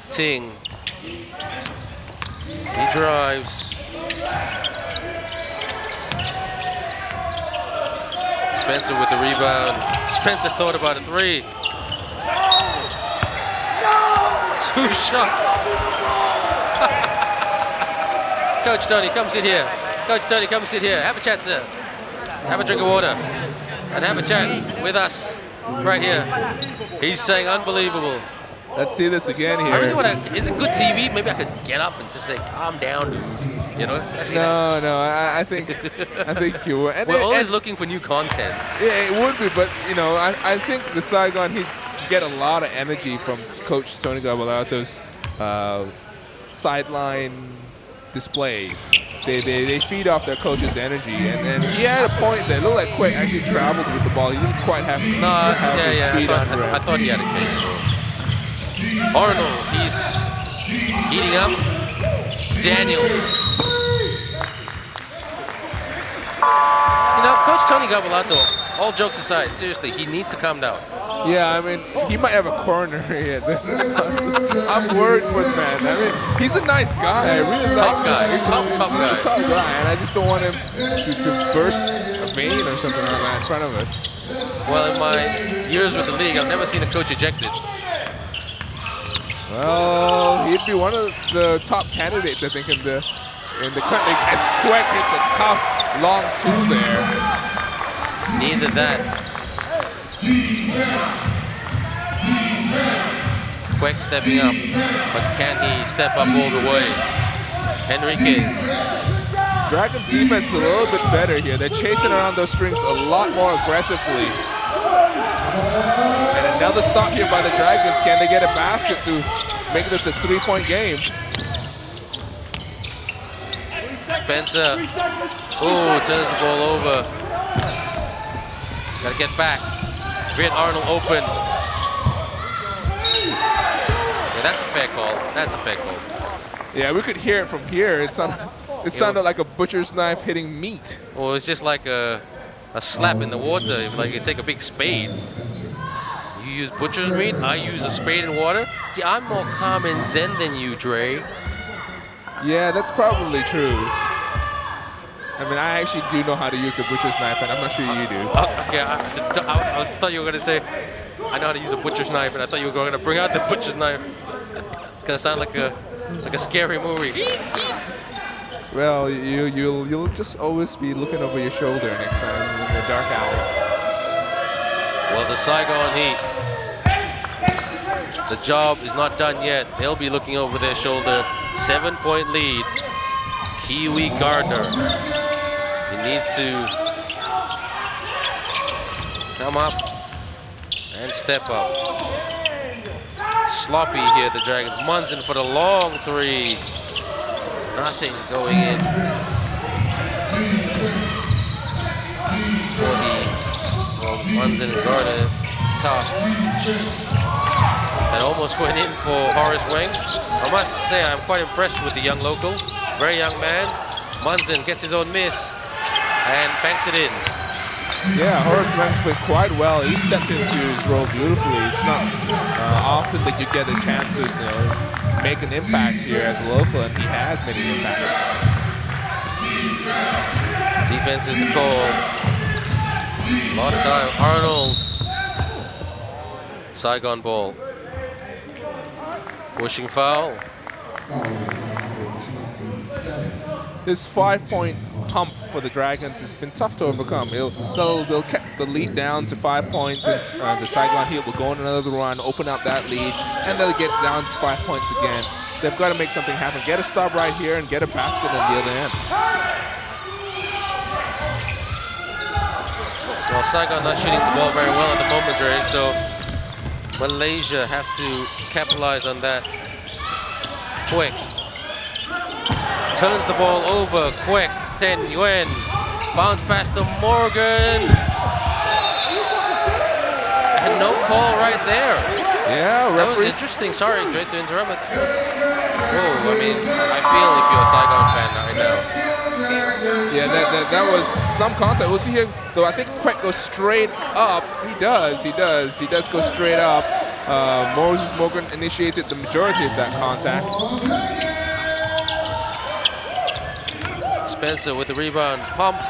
Ting. He drives. Spencer with the rebound. Spencer thought about a three. Two shot. Coach Tony, come sit here. Coach Tony, come sit here. Have a chat, sir. Have a drink of water. And have a chat with us right here. He's saying unbelievable. Let's see this again here. I really want to, is it good TV? Maybe I could get up and just say, calm down, dude. You know? No, I think you would. We're always looking for new content. Yeah, it would be, but, you know, I think the Saigon, he'd get a lot of energy from Coach Tony Gabalato's sideline displays. They feed off their coach's energy, and he had a point there. It looked like Quake actually traveled with the ball. He didn't quite have his feet under him. I thought he had a case. Arnold, he's heating up. Daniel. You know, Coach Tony Gabalato, all jokes aside, seriously, he needs to calm down. Yeah, I mean, he might have a corner here. I'm worried for the man. I mean, he's a nice guy. I really top guy. He's top guy. He's a top guy, and I just don't want him to burst a vein or something like that in front of us. Well, in my years with the league, I've never seen a coach ejected. Well, he'd be one of the top candidates, I think, in the country. As Quek hits a tough long two there. Neither that. Quek stepping up, but can he step up all the way? Henriquez. Dragons defense is a little bit better here. They're chasing around those strings a lot more aggressively. And another stop here by the Dragons. Can they get a basket to make this a 3-point game? Spencer. Ooh, turns the ball over. Gotta get back. Viet Arnold open. Yeah, that's a fair call. That's a fair call. Yeah, we could hear it from here. It sounded like a butcher's knife hitting meat. Well, it's just like a slap in the water. Like you take a big spade. You use butcher's meat, I use a spade in water. See, I'm more calm and zen than you, Dre. Yeah, that's probably true. I mean, I actually do know how to use a butcher's knife, and I'm not sure you do. Okay, I thought you were gonna say, I know how to use a butcher's knife, and I thought you were gonna bring out the butcher's knife. It's gonna sound like a scary movie. Well, you'll just always be looking over your shoulder next time in the dark alley. Well, the Saigon Heat, the job is not done yet. They'll be looking over their shoulder. 7-point lead. Kiwi Gardner. He needs to come up and step up. Sloppy here, the Dragons. Munson for the long three. Nothing going in for the Munson and Gardner top. That almost went in for Horace Wang. I must say I'm quite impressed with the young local. Very young man. Munson gets his own miss and banks it in. Yeah, Horace Wang's played quite well. He stepped into his role beautifully. It's not often that you get a chance to make an impact here as a local, and he has made an impact. Defense is the call. A lot of time. Arnold. Saigon ball. Pushing foul. This 5-point hump for the Dragons has been tough to overcome. They'll keep the lead down to 5 points, and the Saigon Heat will go on another run, open up that lead, and they'll get down to 5 points again. They've got to make something happen. Get a stop right here and get a basket on the other end. Well, Saigon not shooting the ball very well at the moment, Dre, so Malaysia have to capitalize on that. Quick. Turns the ball over. Quick. Ten Yuen. Bounce pass to Morgan. And no call right there. Yeah, that was interesting. Sorry, Dre, to interrupt, but whoa, I mean, I feel if you're a Saigon fan right now. Yeah, that was some contact. We'll see here, though. I think Quek goes straight up. He does go straight up. Moses Morgan initiated the majority of that contact. Spencer with the rebound, pumps.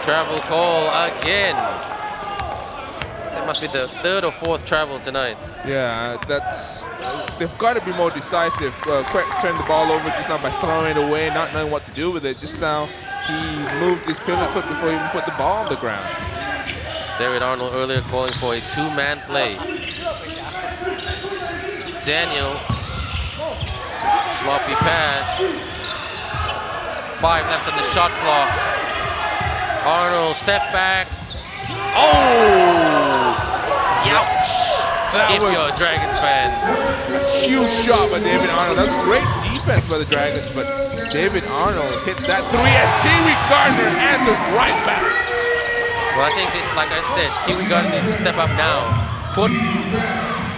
Travel call again. That must be the third or fourth travel tonight. Yeah, they've got to be more decisive. Quek turned the ball over just now by throwing it away, not knowing what to do with it. Just now, he moved his pivot foot before he even put the ball on the ground. David Arnold earlier calling for a two-man play. Daniel. Sloppy pass. 5 left on the shot clock. Arnold, step back. Oh! Youch! If you're a Dragons fan. Huge shot by David Arnold. That's great defense by the Dragons, but David Arnold hits that three as Kiwi Gardner answers right back. Well, I think this, like I said, Kiwi Gardner needs to step up now. Put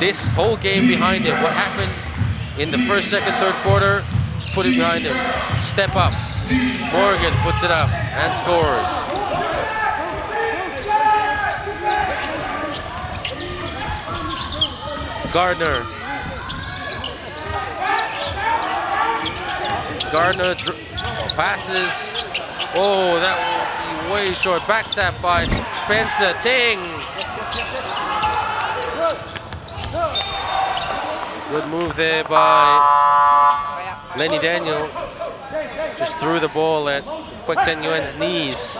this whole game behind him. What happened in the first, second, third quarter, just put it behind him. Step up. Morgan puts it up and scores. Gardner. Gardner passes. Oh, that will be way short. Back tap by Spencer Ting. Good move there by Lenny Daniel. Just threw the ball at Quek Ten Yuen's knees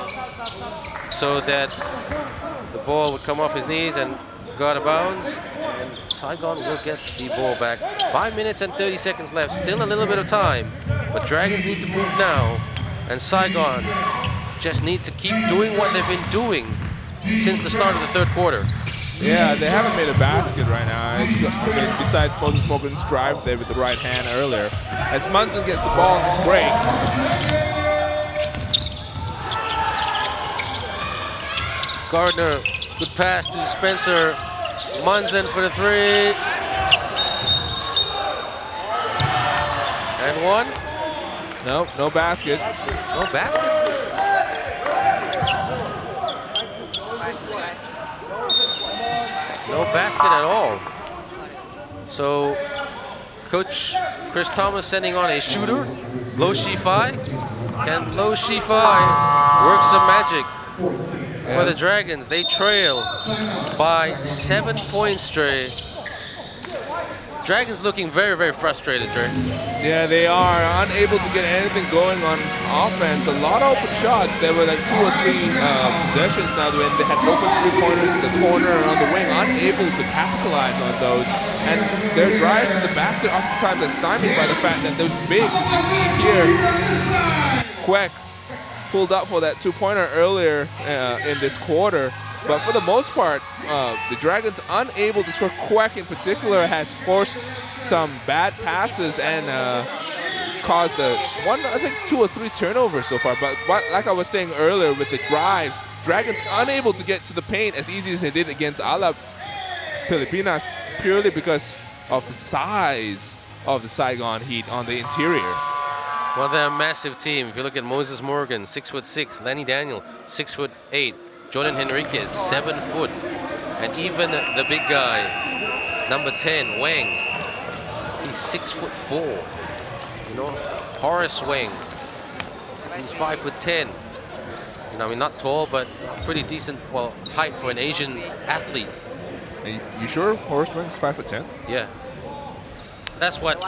so that the ball would come off his knees and go out of bounds, and Saigon will get the ball back. 5 minutes and 30 seconds left, still a little bit of time, but Dragons need to move now, and Saigon just need to keep doing what they've been doing since the start of the third quarter. Yeah, they haven't made a basket right now. Besides Moses Morgan's drive there with the right hand earlier. As Munson gets the ball on this break. Gardner, good pass to Spencer. Munson for the three. And one. Nope, no basket. No basket? No basket at all. So, Coach Chris Thomas sending on a shooter, Lo Shifai. Can Lo Shifai work some magic for the Dragons? They trail by 7 points, Dre. Dragons looking very, very frustrated, Dre. Yeah, they are unable to get anything going on offense. A lot of open shots. There were like 2 or 3 possessions now when they had open 3-pointers in the corner and on the wing, unable to capitalize on those. And their drives in the basket oftentimes are stymied by the fact that those bigs, as you see here, Queck pulled up for that 2-pointer earlier in this quarter. But for the most part, the Dragons unable to score. Queck in particular has forced some bad passes and caused I think 2 or 3 turnovers so far. But like I was saying earlier with the drives, Dragons unable to get to the paint as easy as they did against Ala Pilipinas purely because of the size of the Saigon Heat on the interior. Well, they're a massive team. If you look at Moses Morgan, 6'6", Lenny Daniel, 6'8", Jordan Henriquez, 7 foot, and even the big guy, number 10, Wang, he's 6'4". You know, Horace Wang, he's 5'10". You know, I mean, not tall, but pretty decent, well, height for an Asian athlete. Are you sure Horace Wang's 5'10"? Yeah. That's what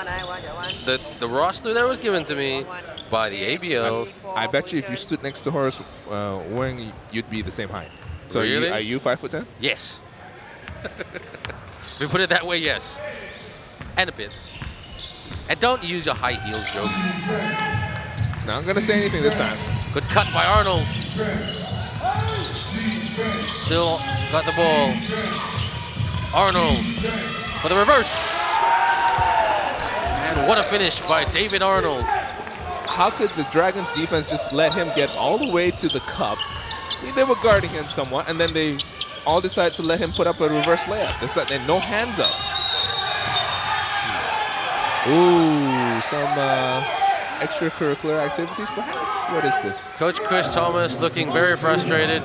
the roster that was given to me by the ABLs. I bet you if you stood next to Horace Wang, you'd be the same height. So really? Are you 5'10"? Yes. If we put it that way, yes. And a bit. And don't use your high heels, Joe. Not gonna say anything this time. Good cut by Arnold. Still got the ball. Arnold for the reverse. And what a finish by David Arnold. How could the Dragons defense just let him get all the way to the cup? They were guarding him somewhat, and then they all decided to let him put up a reverse layup. It's like no hands up. Ooh, some extracurricular activities perhaps? What is this? Coach Chris Thomas looking very frustrated.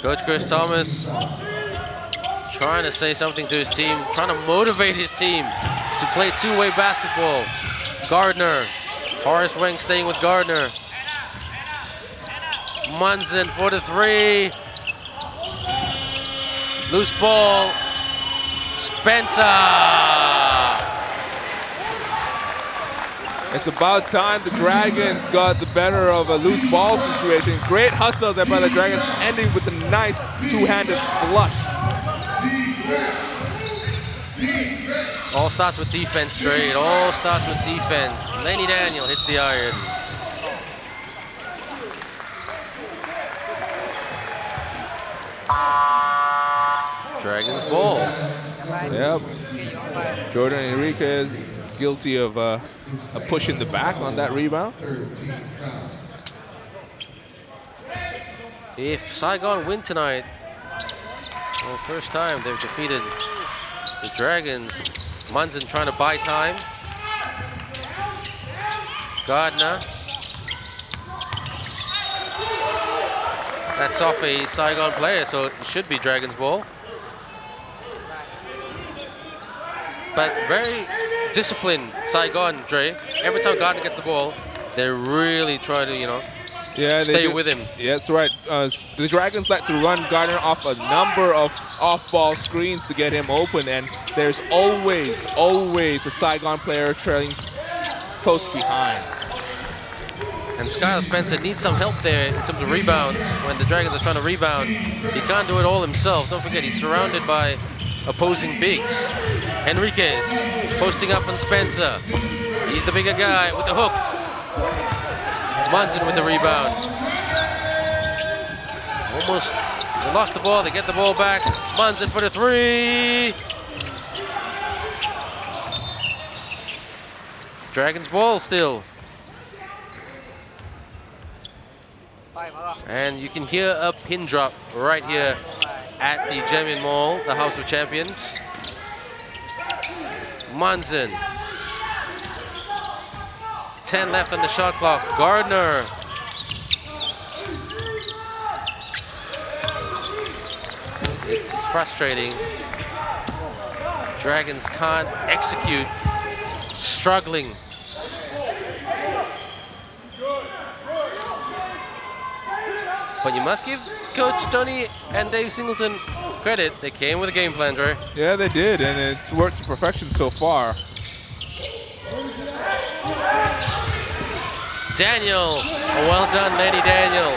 Coach Chris Thomas trying to say something to his team, trying to motivate his team to play two-way basketball. Gardner, Horace Wang staying with Gardner. Munson for the three. Loose ball. Spencer. It's about time the Dragons got the better of a loose ball situation. Great hustle there by the Dragons, ending with a nice two-handed flush. It all starts with defense, Trey. It all starts with defense. Lenny Daniel hits the iron. Dragons ball. Yep. Jordan Enriquez is guilty of a push in the back on that rebound. If Saigon win tonight, well, first time they've defeated the Dragons. Munson trying to buy time. Gardner. That's off a Saigon player, so it should be Dragons ball. But very disciplined Saigon, Dre. Every time Gardner gets the ball, they really try to, you know, stay with him. Yeah, that's right. The Dragons like to run Gardner off a number of off-ball screens to get him open, and there's always a Saigon player trailing close behind. And Skylar Spencer needs some help there in terms of rebounds. When the Dragons are trying to rebound, he can't do it all himself. Don't forget, he's surrounded by opposing bigs. Enriquez posting up on Spencer. He's the bigger guy with the hook. Munson with the rebound. Almost, they lost the ball, they get the ball back. Munson for the three. Dragons ball still. And you can hear a pin drop right here at the Gemian Mall, the House of Champions. Munson. 10 left on the shot clock. Gardner. It's frustrating. Dragons can't execute. Struggling. But you must give Coach Tony and Dave Singleton credit. They came with a game plan, Dre. Yeah, they did, and it's worked to perfection so far. Daniel, well done, Lenny Daniel.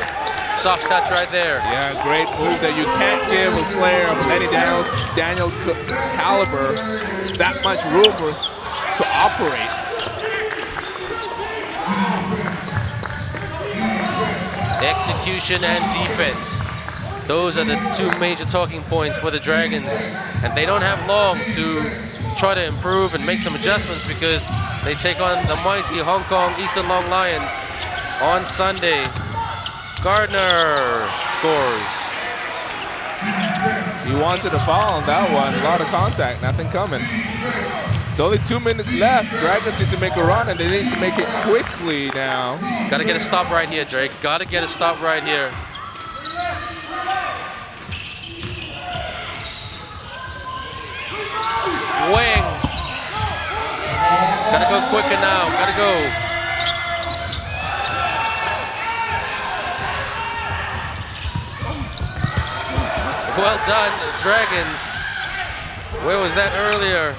Soft touch right there. Yeah, great move that you can't give a player of Lenny Daniel's caliber that much room to operate. Execution and defense. Those are the two major talking points for the Dragons. And they don't have long to try to improve and make some adjustments because they take on the mighty Hong Kong Eastern Long Lions on Sunday. Gardner scores. He wanted a foul on that one. A lot of contact, nothing coming. It's only 2 minutes left. Dragons need to make a run, and they need to make it quickly now. Gotta get a stop right here, Drake. Gotta get a stop right here. Wing. Gotta go quicker now. Gotta go. Well done, Dragons. Where was that earlier?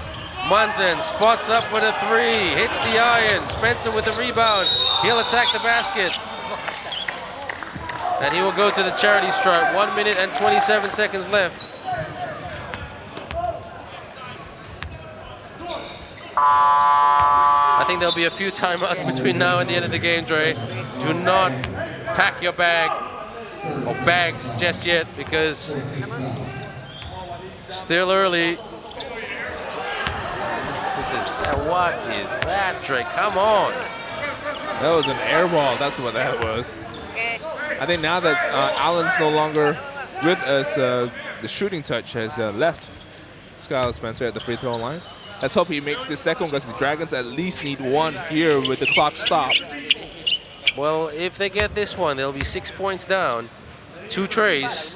Munson spots up for the three, hits the iron. Spencer with the rebound. He'll attack the basket. And he will go to the charity stripe. 1 minute and 27 seconds left. I think there'll be a few timeouts between now and the end of the game, Dre. Do not pack your bag or bags just yet because still early. What is that, Drake? Come on. That was an air ball. That's what that was. I think now that Allen's no longer with us, the shooting touch has left Skylar Spencer at the free throw line. Let's hope he makes this second because the Dragons at least need one here with the clock stopped. Well, if they get this one, they'll be 6 points down. 2 trays.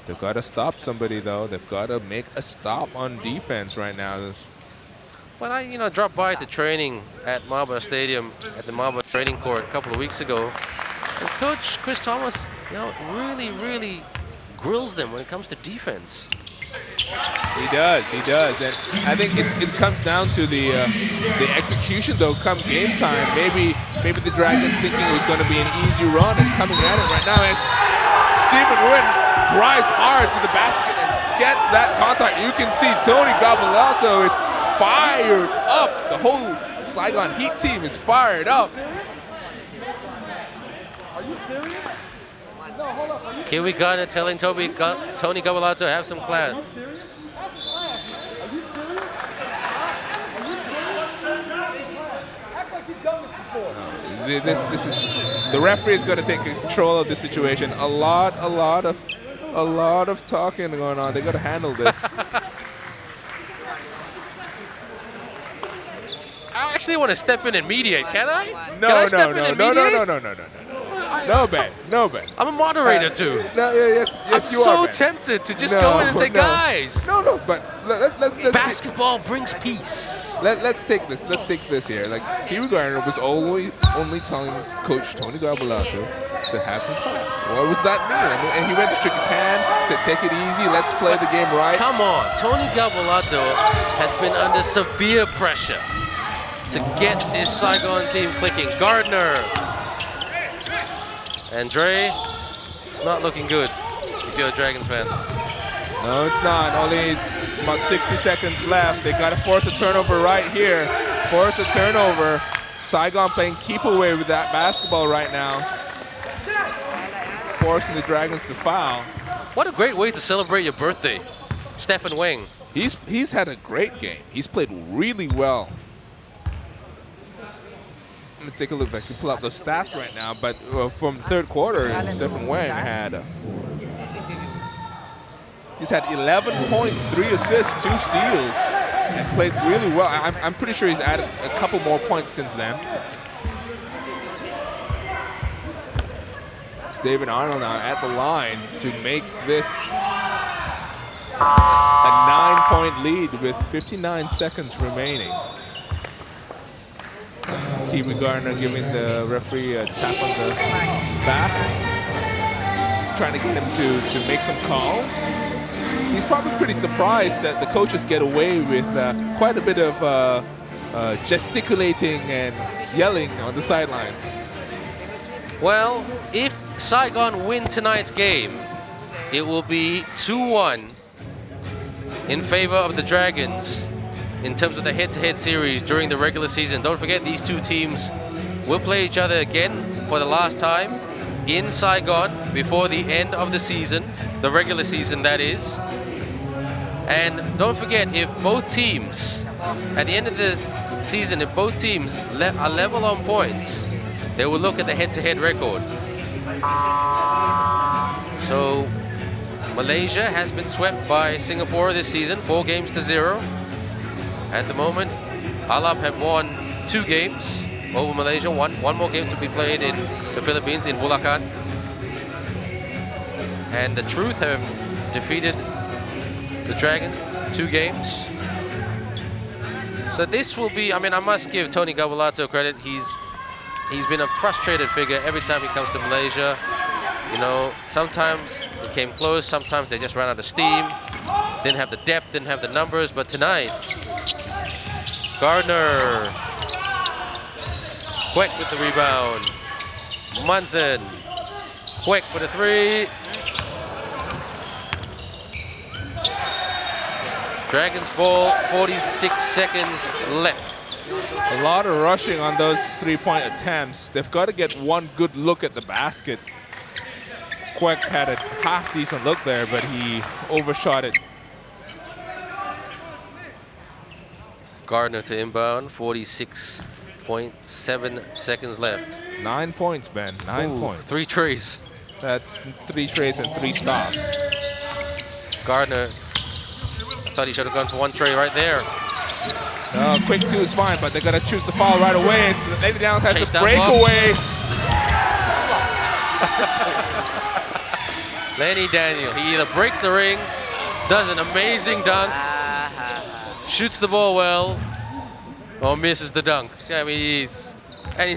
They've got to stop somebody, though. They've got to make a stop on defense right now. But I, dropped by to training at Marlborough Stadium, at the Marlborough Training Court a couple of weeks ago. And Coach Chris Thomas, really, really grills them when it comes to defense. He does. And I think it comes down to the execution, though, come game time. Maybe the Dragons thinking it was going to be an easy run and coming at it right now as Stephen Nguyen drives hard to the basket and gets that contact. You can see Tony Gabalato is fired up. The whole Saigon Heat team is fired up. Are you serious? No, hold up. Are you Kiwi Gunner telling Tony Gabalato to have some class. serious? That's class. Are you serious? Act like you've done this before. This is the referee is going to take control of the situation. A lot of talking going on. They got to handle this. I actually want to step in and mediate. Can I? No, No, Ben. I'm a moderator too. Yes, I'm you are. so tempted to just go in and say, guys. No, but let's basketball brings peace. Let's take this. Let's take this here. Like Kiwi Gardner was only telling Coach Tony Garbalato to have some class. What was that mean? And he went to shake his hand, said, "Take it easy. Let's play the game right." Come on, Tony Garbalato has been under severe pressure to get this Saigon team clicking. Gardner. And Dre, it's not looking good if you're a Dragons fan. No, it's not. Only about 60 seconds left. They got to force a turnover right here. Force a turnover. Saigon playing keep away with that basketball right now. Forcing the Dragons to foul. What a great way to celebrate your birthday, Stephen Wang. He's had a great game. He's played really well. Let me take a look. I can pull up the stats right now, but from the third quarter, Stephen Wang had he's had 11 points, 3 assists, 2 steals, and played really well. I'm pretty sure he's added a couple more points since then. It's David Arnold now at the line to make this a 9-point lead with 59 seconds remaining. Kiwi Gardner giving the referee a tap on the back, trying to get him to make some calls. He's probably pretty surprised that the coaches get away with quite a bit of gesticulating and yelling on the sidelines. Well, if Saigon win tonight's game, it will be 2-1 in favor of the Dragons in terms of the head-to-head series during the regular season. Don't forget, these two teams will play each other again for the last time in Saigon before the end of the season, the regular season that is. And don't forget, if both teams, at the end of the season, if both teams are level on points, they will look at the head-to-head record. So Malaysia has been swept by Singapore this season, 4-0. At the moment, Alab have won 2 games over Malaysia, one more game to be played in the Philippines, in Bulacan. And the Truth have defeated the Dragons 2 games. So this will be, I mean, I must give Tony Gabulato credit. He's been a frustrated figure every time he comes to Malaysia. You know, sometimes they came close, sometimes they just ran out of steam. Didn't have the depth, didn't have the numbers, but tonight, Gardner, Kwek with the rebound. Munson, Kwek for the 3. Dragons ball, 46 seconds left. A lot of rushing on those 3-point attempts. They've got to get one good look at the basket. Kwek had a half-decent look there, but he overshot it. Gardner to inbound, 46.7 seconds left. 9 points, Ben, 9 points. 3 trees. That's 3 trees and 3 stops. Gardner, I thought he should have gone for 1 tray right there. Quick 2 is fine, but they're going to choose the foul right away. So Lady Downs has Chase to down break block. away. Lenny Daniel, he either breaks the ring, does an amazing dunk, shoots the ball well, or misses the dunk. I mean, he's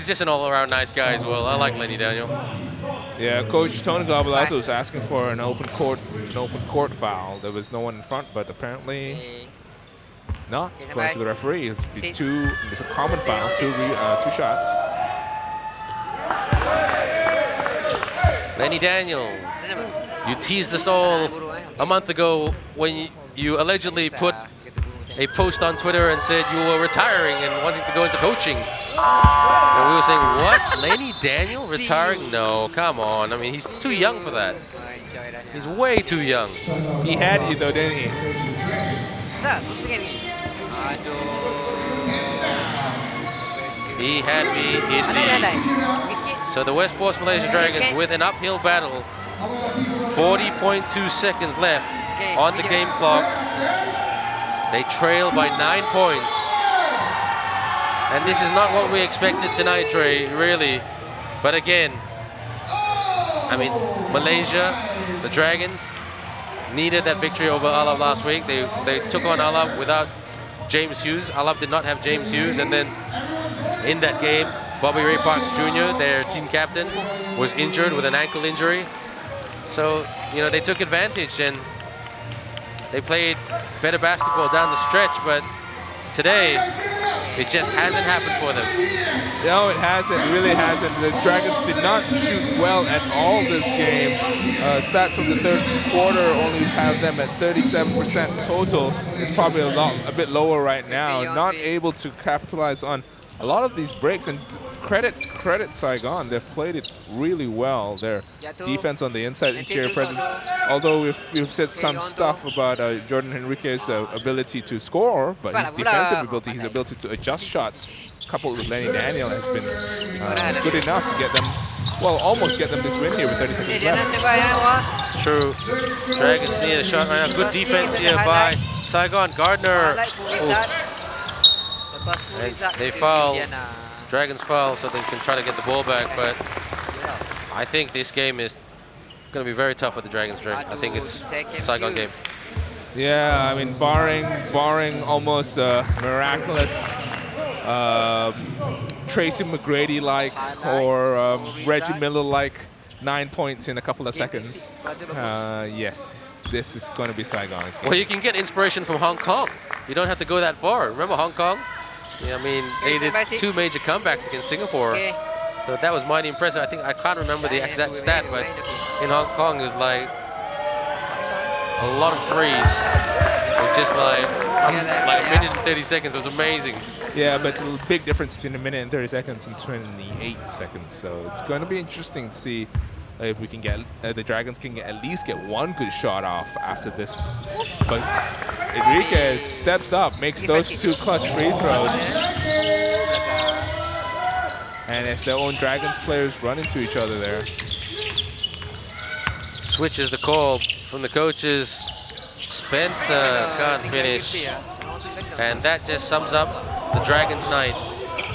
just an all-around nice guy as well. I like Lenny Daniel. Yeah, Coach Tony Gabulato was asking for an open court foul. There was no one in front, but apparently not, according to the referee. It's a common foul, two shots. Lenny Daniel, you teased us all a month ago when you allegedly put a post on Twitter and said you were retiring and wanting to go into coaching. And we were saying, what? Lenny Daniel retiring? No, come on. I mean, he's too young for that. He's way too young. He had you though, didn't he? He had me indeed. So the Westports Malaysia Dragons with an uphill battle. 40.2 seconds left on the game clock. They trail by 9 points. And this is not what we expected tonight, Trey, really. But again, I mean, Malaysia, the Dragons, needed that victory over Alab last week. They took on Alab without James Hughes. Alab did not have James Hughes. And then in that game, Bobby Ray Parks Jr., their team captain, was injured with an ankle injury. So, you know, they took advantage and they played better basketball down the stretch. But today, It just hasn't happened for them. No, it hasn't. It really hasn't. The Dragons did not shoot well at all this game. Stats from the third quarter only have them at 37% total. It's probably a bit lower right now. Not able to capitalize on a lot of these breaks. And credit Saigon. They've played it really well. Their defense on the inside, interior presence. Although we've said some stuff about Jordan Henrique's ability to score, but his defensive ability, his ability to adjust shots, coupled with Lenny Daniel, has been good enough to get them, well, almost get them this win here with 30 seconds left. It's true. Dragons need a shot right now. Good defense here by Saigon. Gardner. And they foul. Dragons foul, so they can try to get the ball back, but I think this game is going to be very tough for the Dragons. I think it's Saigon game. Yeah, I mean, barring almost miraculous Tracy McGrady-like or Reggie Miller-like 9 points in a couple of seconds, yes, this is going to be Saigon. Well, you can get inspiration from Hong Kong. You don't have to go that far. Remember Hong Kong? Yeah, I mean, they did 2 major comebacks against Singapore. So that was mighty impressive. I can't remember the exact stat, but in Hong Kong it was like a lot of threes. It was just like a minute and 30 seconds. It was amazing. Yeah, but it's a big difference between a minute and 30 seconds and 28 seconds. So it's going to be interesting to see if we can get the Dragons can at least get one good shot off after this. But Enrique steps up, makes those 2 clutch free throws. And it's their own Dragons players run into each other there. Switches the call from the coaches. Spencer can't finish. And that just sums up the Dragons' night.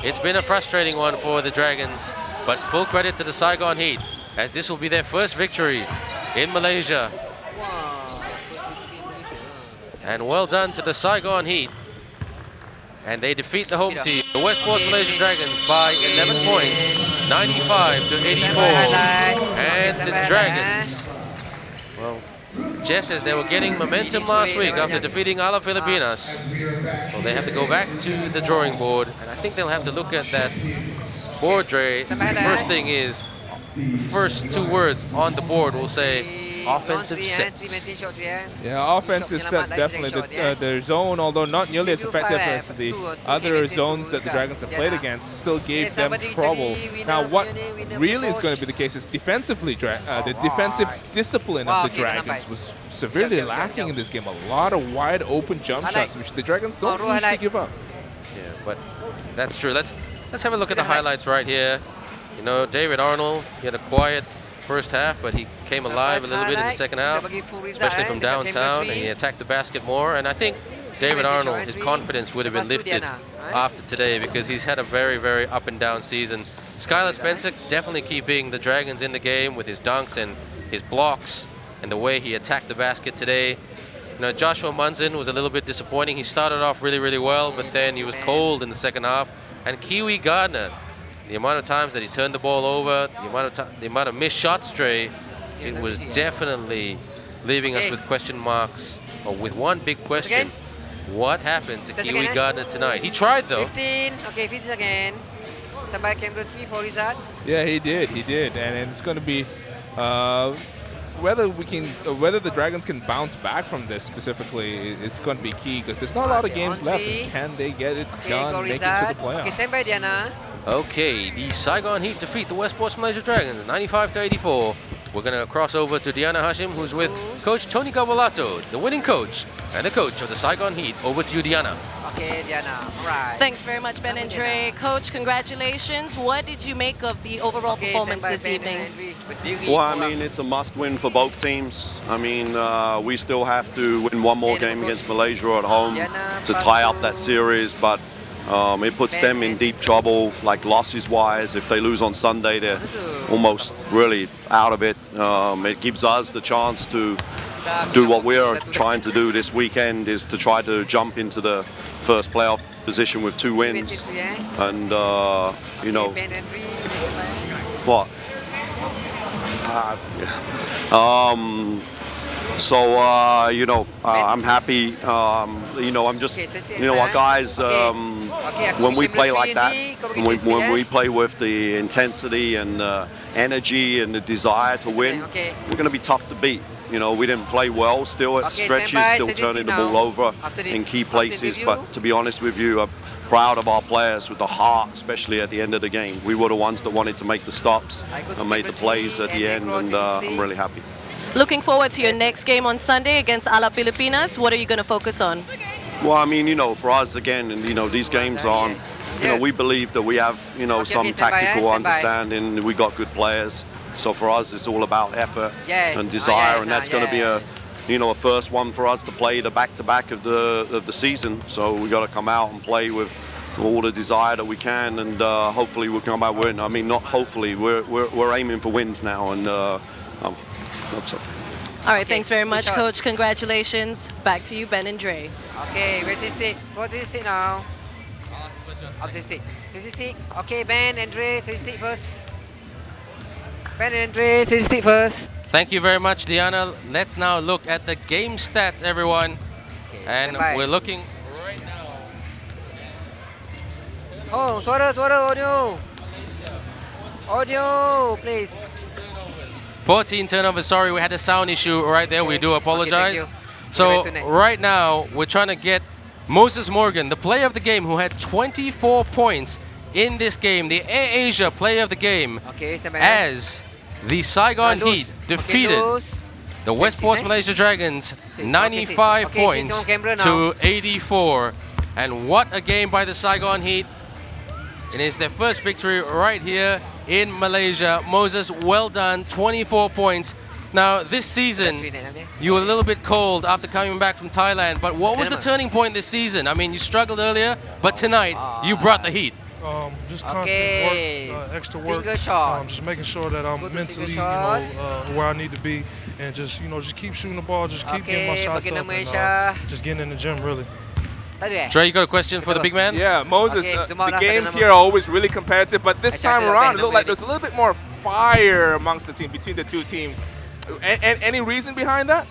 It's been a frustrating one for the Dragons, but full credit to the Saigon Heat, as this will be their first victory in Malaysia. And well done to the Saigon Heat. And they defeat the home team, the Westports Malaysia Dragons, by 11 points, 95 to 84. And the Dragons, well, just as they were getting momentum last week after defeating Ala Filipinas, well, they have to go back to the drawing board. And I think they'll have to look at that board, Dre. The first thing is, first 2 words on the board will say offensive sets. Yeah, offensive sets, definitely. The zone, although not nearly as effective as the other zones that the Dragons have played against, still gave them trouble. Now, what really is going to be the case is defensively, the defensive discipline of the Dragons was severely lacking in this game. A lot of wide open jump shots, which the Dragons don't usually give up. Yeah, but that's true. Let's have a look at the highlights right here. You know, David Arnold, he had a quiet first half, but he came alive a little bit in the second half, especially from downtown, and he attacked the basket more. And I think David Arnold, his confidence would have been lifted after today, because he's had a very, very up and down season. Skylar Spencer definitely keeping the Dragons in the game with his dunks and his blocks and the way he attacked the basket today. You know, Joshua Munson was a little bit disappointing. He started off really, really well, but then he was cold in the second half. And Kiwi Gardner, the amount of times that he turned the ball over, the amount of missed shots, Dre, it was definitely leaving us with question marks, or with one big question. What happened to Kiwi Gardner tonight? He tried though. 15, okay, 15 again. Somebody came to 3 for Rizad. Yeah, he did. And it's going to be whether the Dragons can bounce back from this specifically, it's going to be key, because there's not a lot of games left. And can they get it done, make it to the playoffs? Okay, stand by, Diana. Okay, the Saigon Heat defeat the Westports Malaysia Dragons 95 to 84. We're going to cross over to Diana Hashim, who's with Coach Tony Gavalato, the winning coach and the coach of the Saigon Heat. Over to you, Diana. Okay, Diana. All right. Thanks very much, Ben and Dre. Coach, congratulations. What did you make of the overall performance this evening? Well, I mean, it's a must-win for both teams. I mean, we still have to win one more game against Malaysia at home to tie up that series, but it puts them in deep trouble, like losses-wise. If they lose on Sunday, they're almost really out of it. It gives us the chance to do what we're trying to do this weekend, is to try to jump into the first playoff position with 2 wins. And, you know, what? So, you know, I'm happy. You know, I'm just, you know, our guys when we play like that, when we play with the intensity and energy and the desire to win, we're going to be tough to beat. You know, we didn't play well still at stretches, still turning the ball over in key places. But to be honest with you, I'm proud of our players with the heart, especially at the end of the game. We were the ones that wanted to make the stops and made the plays at the end, and I'm really happy. Looking forward to your next game on Sunday against Ala Pilipinas. What are you going to focus on? Well, I mean, you know, for us again, and you know, these games on, you know, we believe that we have, you know, some tactical understanding. We got good players. So for us, it's all about effort and desire, and that's going to be a, you know, a first one for us to play the back-to-back of the season. So we got to come out and play with all the desire that we can, and hopefully we'll come out win. I mean, not hopefully, we're aiming for wins now, and hope so. All right, thanks very much, Coach. Congratulations. Back to you, Ben and Dre. Okay, where's his stick? What's his stick now? Up his stick. His stick. Okay, Ben and Dre, his stick first. Ben and Dre, his stick first. Thank you very much, Diana. Let's now look at the game stats, everyone. And we're looking right now. Oh, suara, audio. Audio, please. 14 turnovers. Sorry, we had a sound issue right there. We do apologize. So right now, we're trying to get Moses Morgan, the player of the game, who had 24 points in this game, the Air Asia player of the game, as the Saigon Heat defeated the Westports Malaysia Dragons 95 points to 84. And what a game by the Saigon Heat. It is their first victory right here in Malaysia. Moses, well done, 24 points. Now, this season, you were a little bit cold after coming back from Thailand, but what was the turning point this season? I mean, you struggled earlier, but tonight, you brought the heat. Just constant work, extra work, just making sure that I'm mentally, you know, where I need to be, and just, you know, just keep shooting the ball, just keep getting my shots up, and just getting in the gym, really. Dre, you got a question for the big man? Yeah, Moses, the games here are always really competitive, but this time around, it looked like there's a little bit more fire amongst the team, between the two teams. And any reason behind that?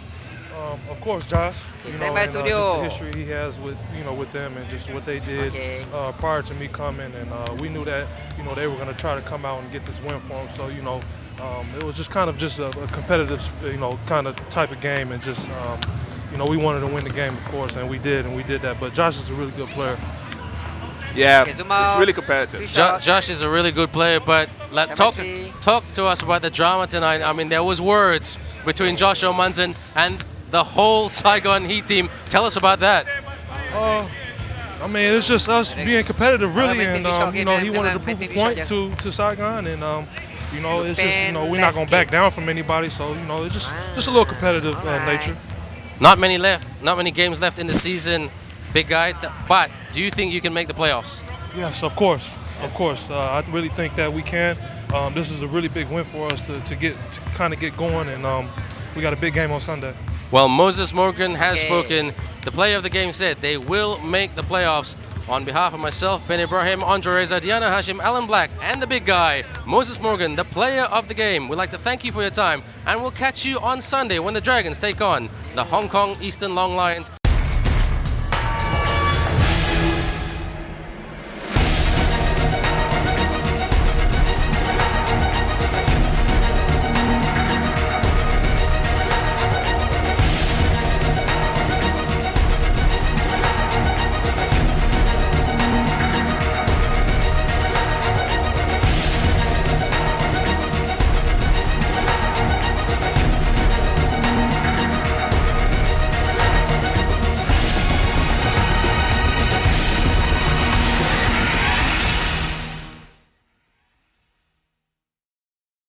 Of course, Josh. You know, and, just the history he has with, you know, with them, and just what they did prior to me coming, and we knew that, you know, they were going to try to come out and get this win for them. So, you know, it was just kind of just a competitive, you know, kind of type of game, and just, you know, we wanted to win the game, of course, and we did that. But Josh is a really good player. Yeah, it's really competitive. Josh is a really good player, but talk to us about the drama tonight. I mean, there was words between Joshua Munson and the whole Saigon Heat team. Tell us about that. I mean, it's just us being competitive, really, and you know, he wanted to prove a point to Saigon, and you know, it's just, you know, we're not gonna back down from anybody, so, you know, it's just a little competitive nature. Not many games left in the season, big guy. But do you think you can make the playoffs? Yes, of course. I really think that we can. This is a really big win for us to kind of get going, and we got a big game on Sunday. Well, Moses Morgan has spoken. The player of the game said they will make the playoffs. On behalf of myself, Ben Ibrahim, Andre Reza, Diana Hashim, Alan Black, and the big guy, Moses Morgan, the player of the game, we'd like to thank you for your time, and we'll catch you on Sunday when the Dragons take on the Hong Kong Eastern Long Lions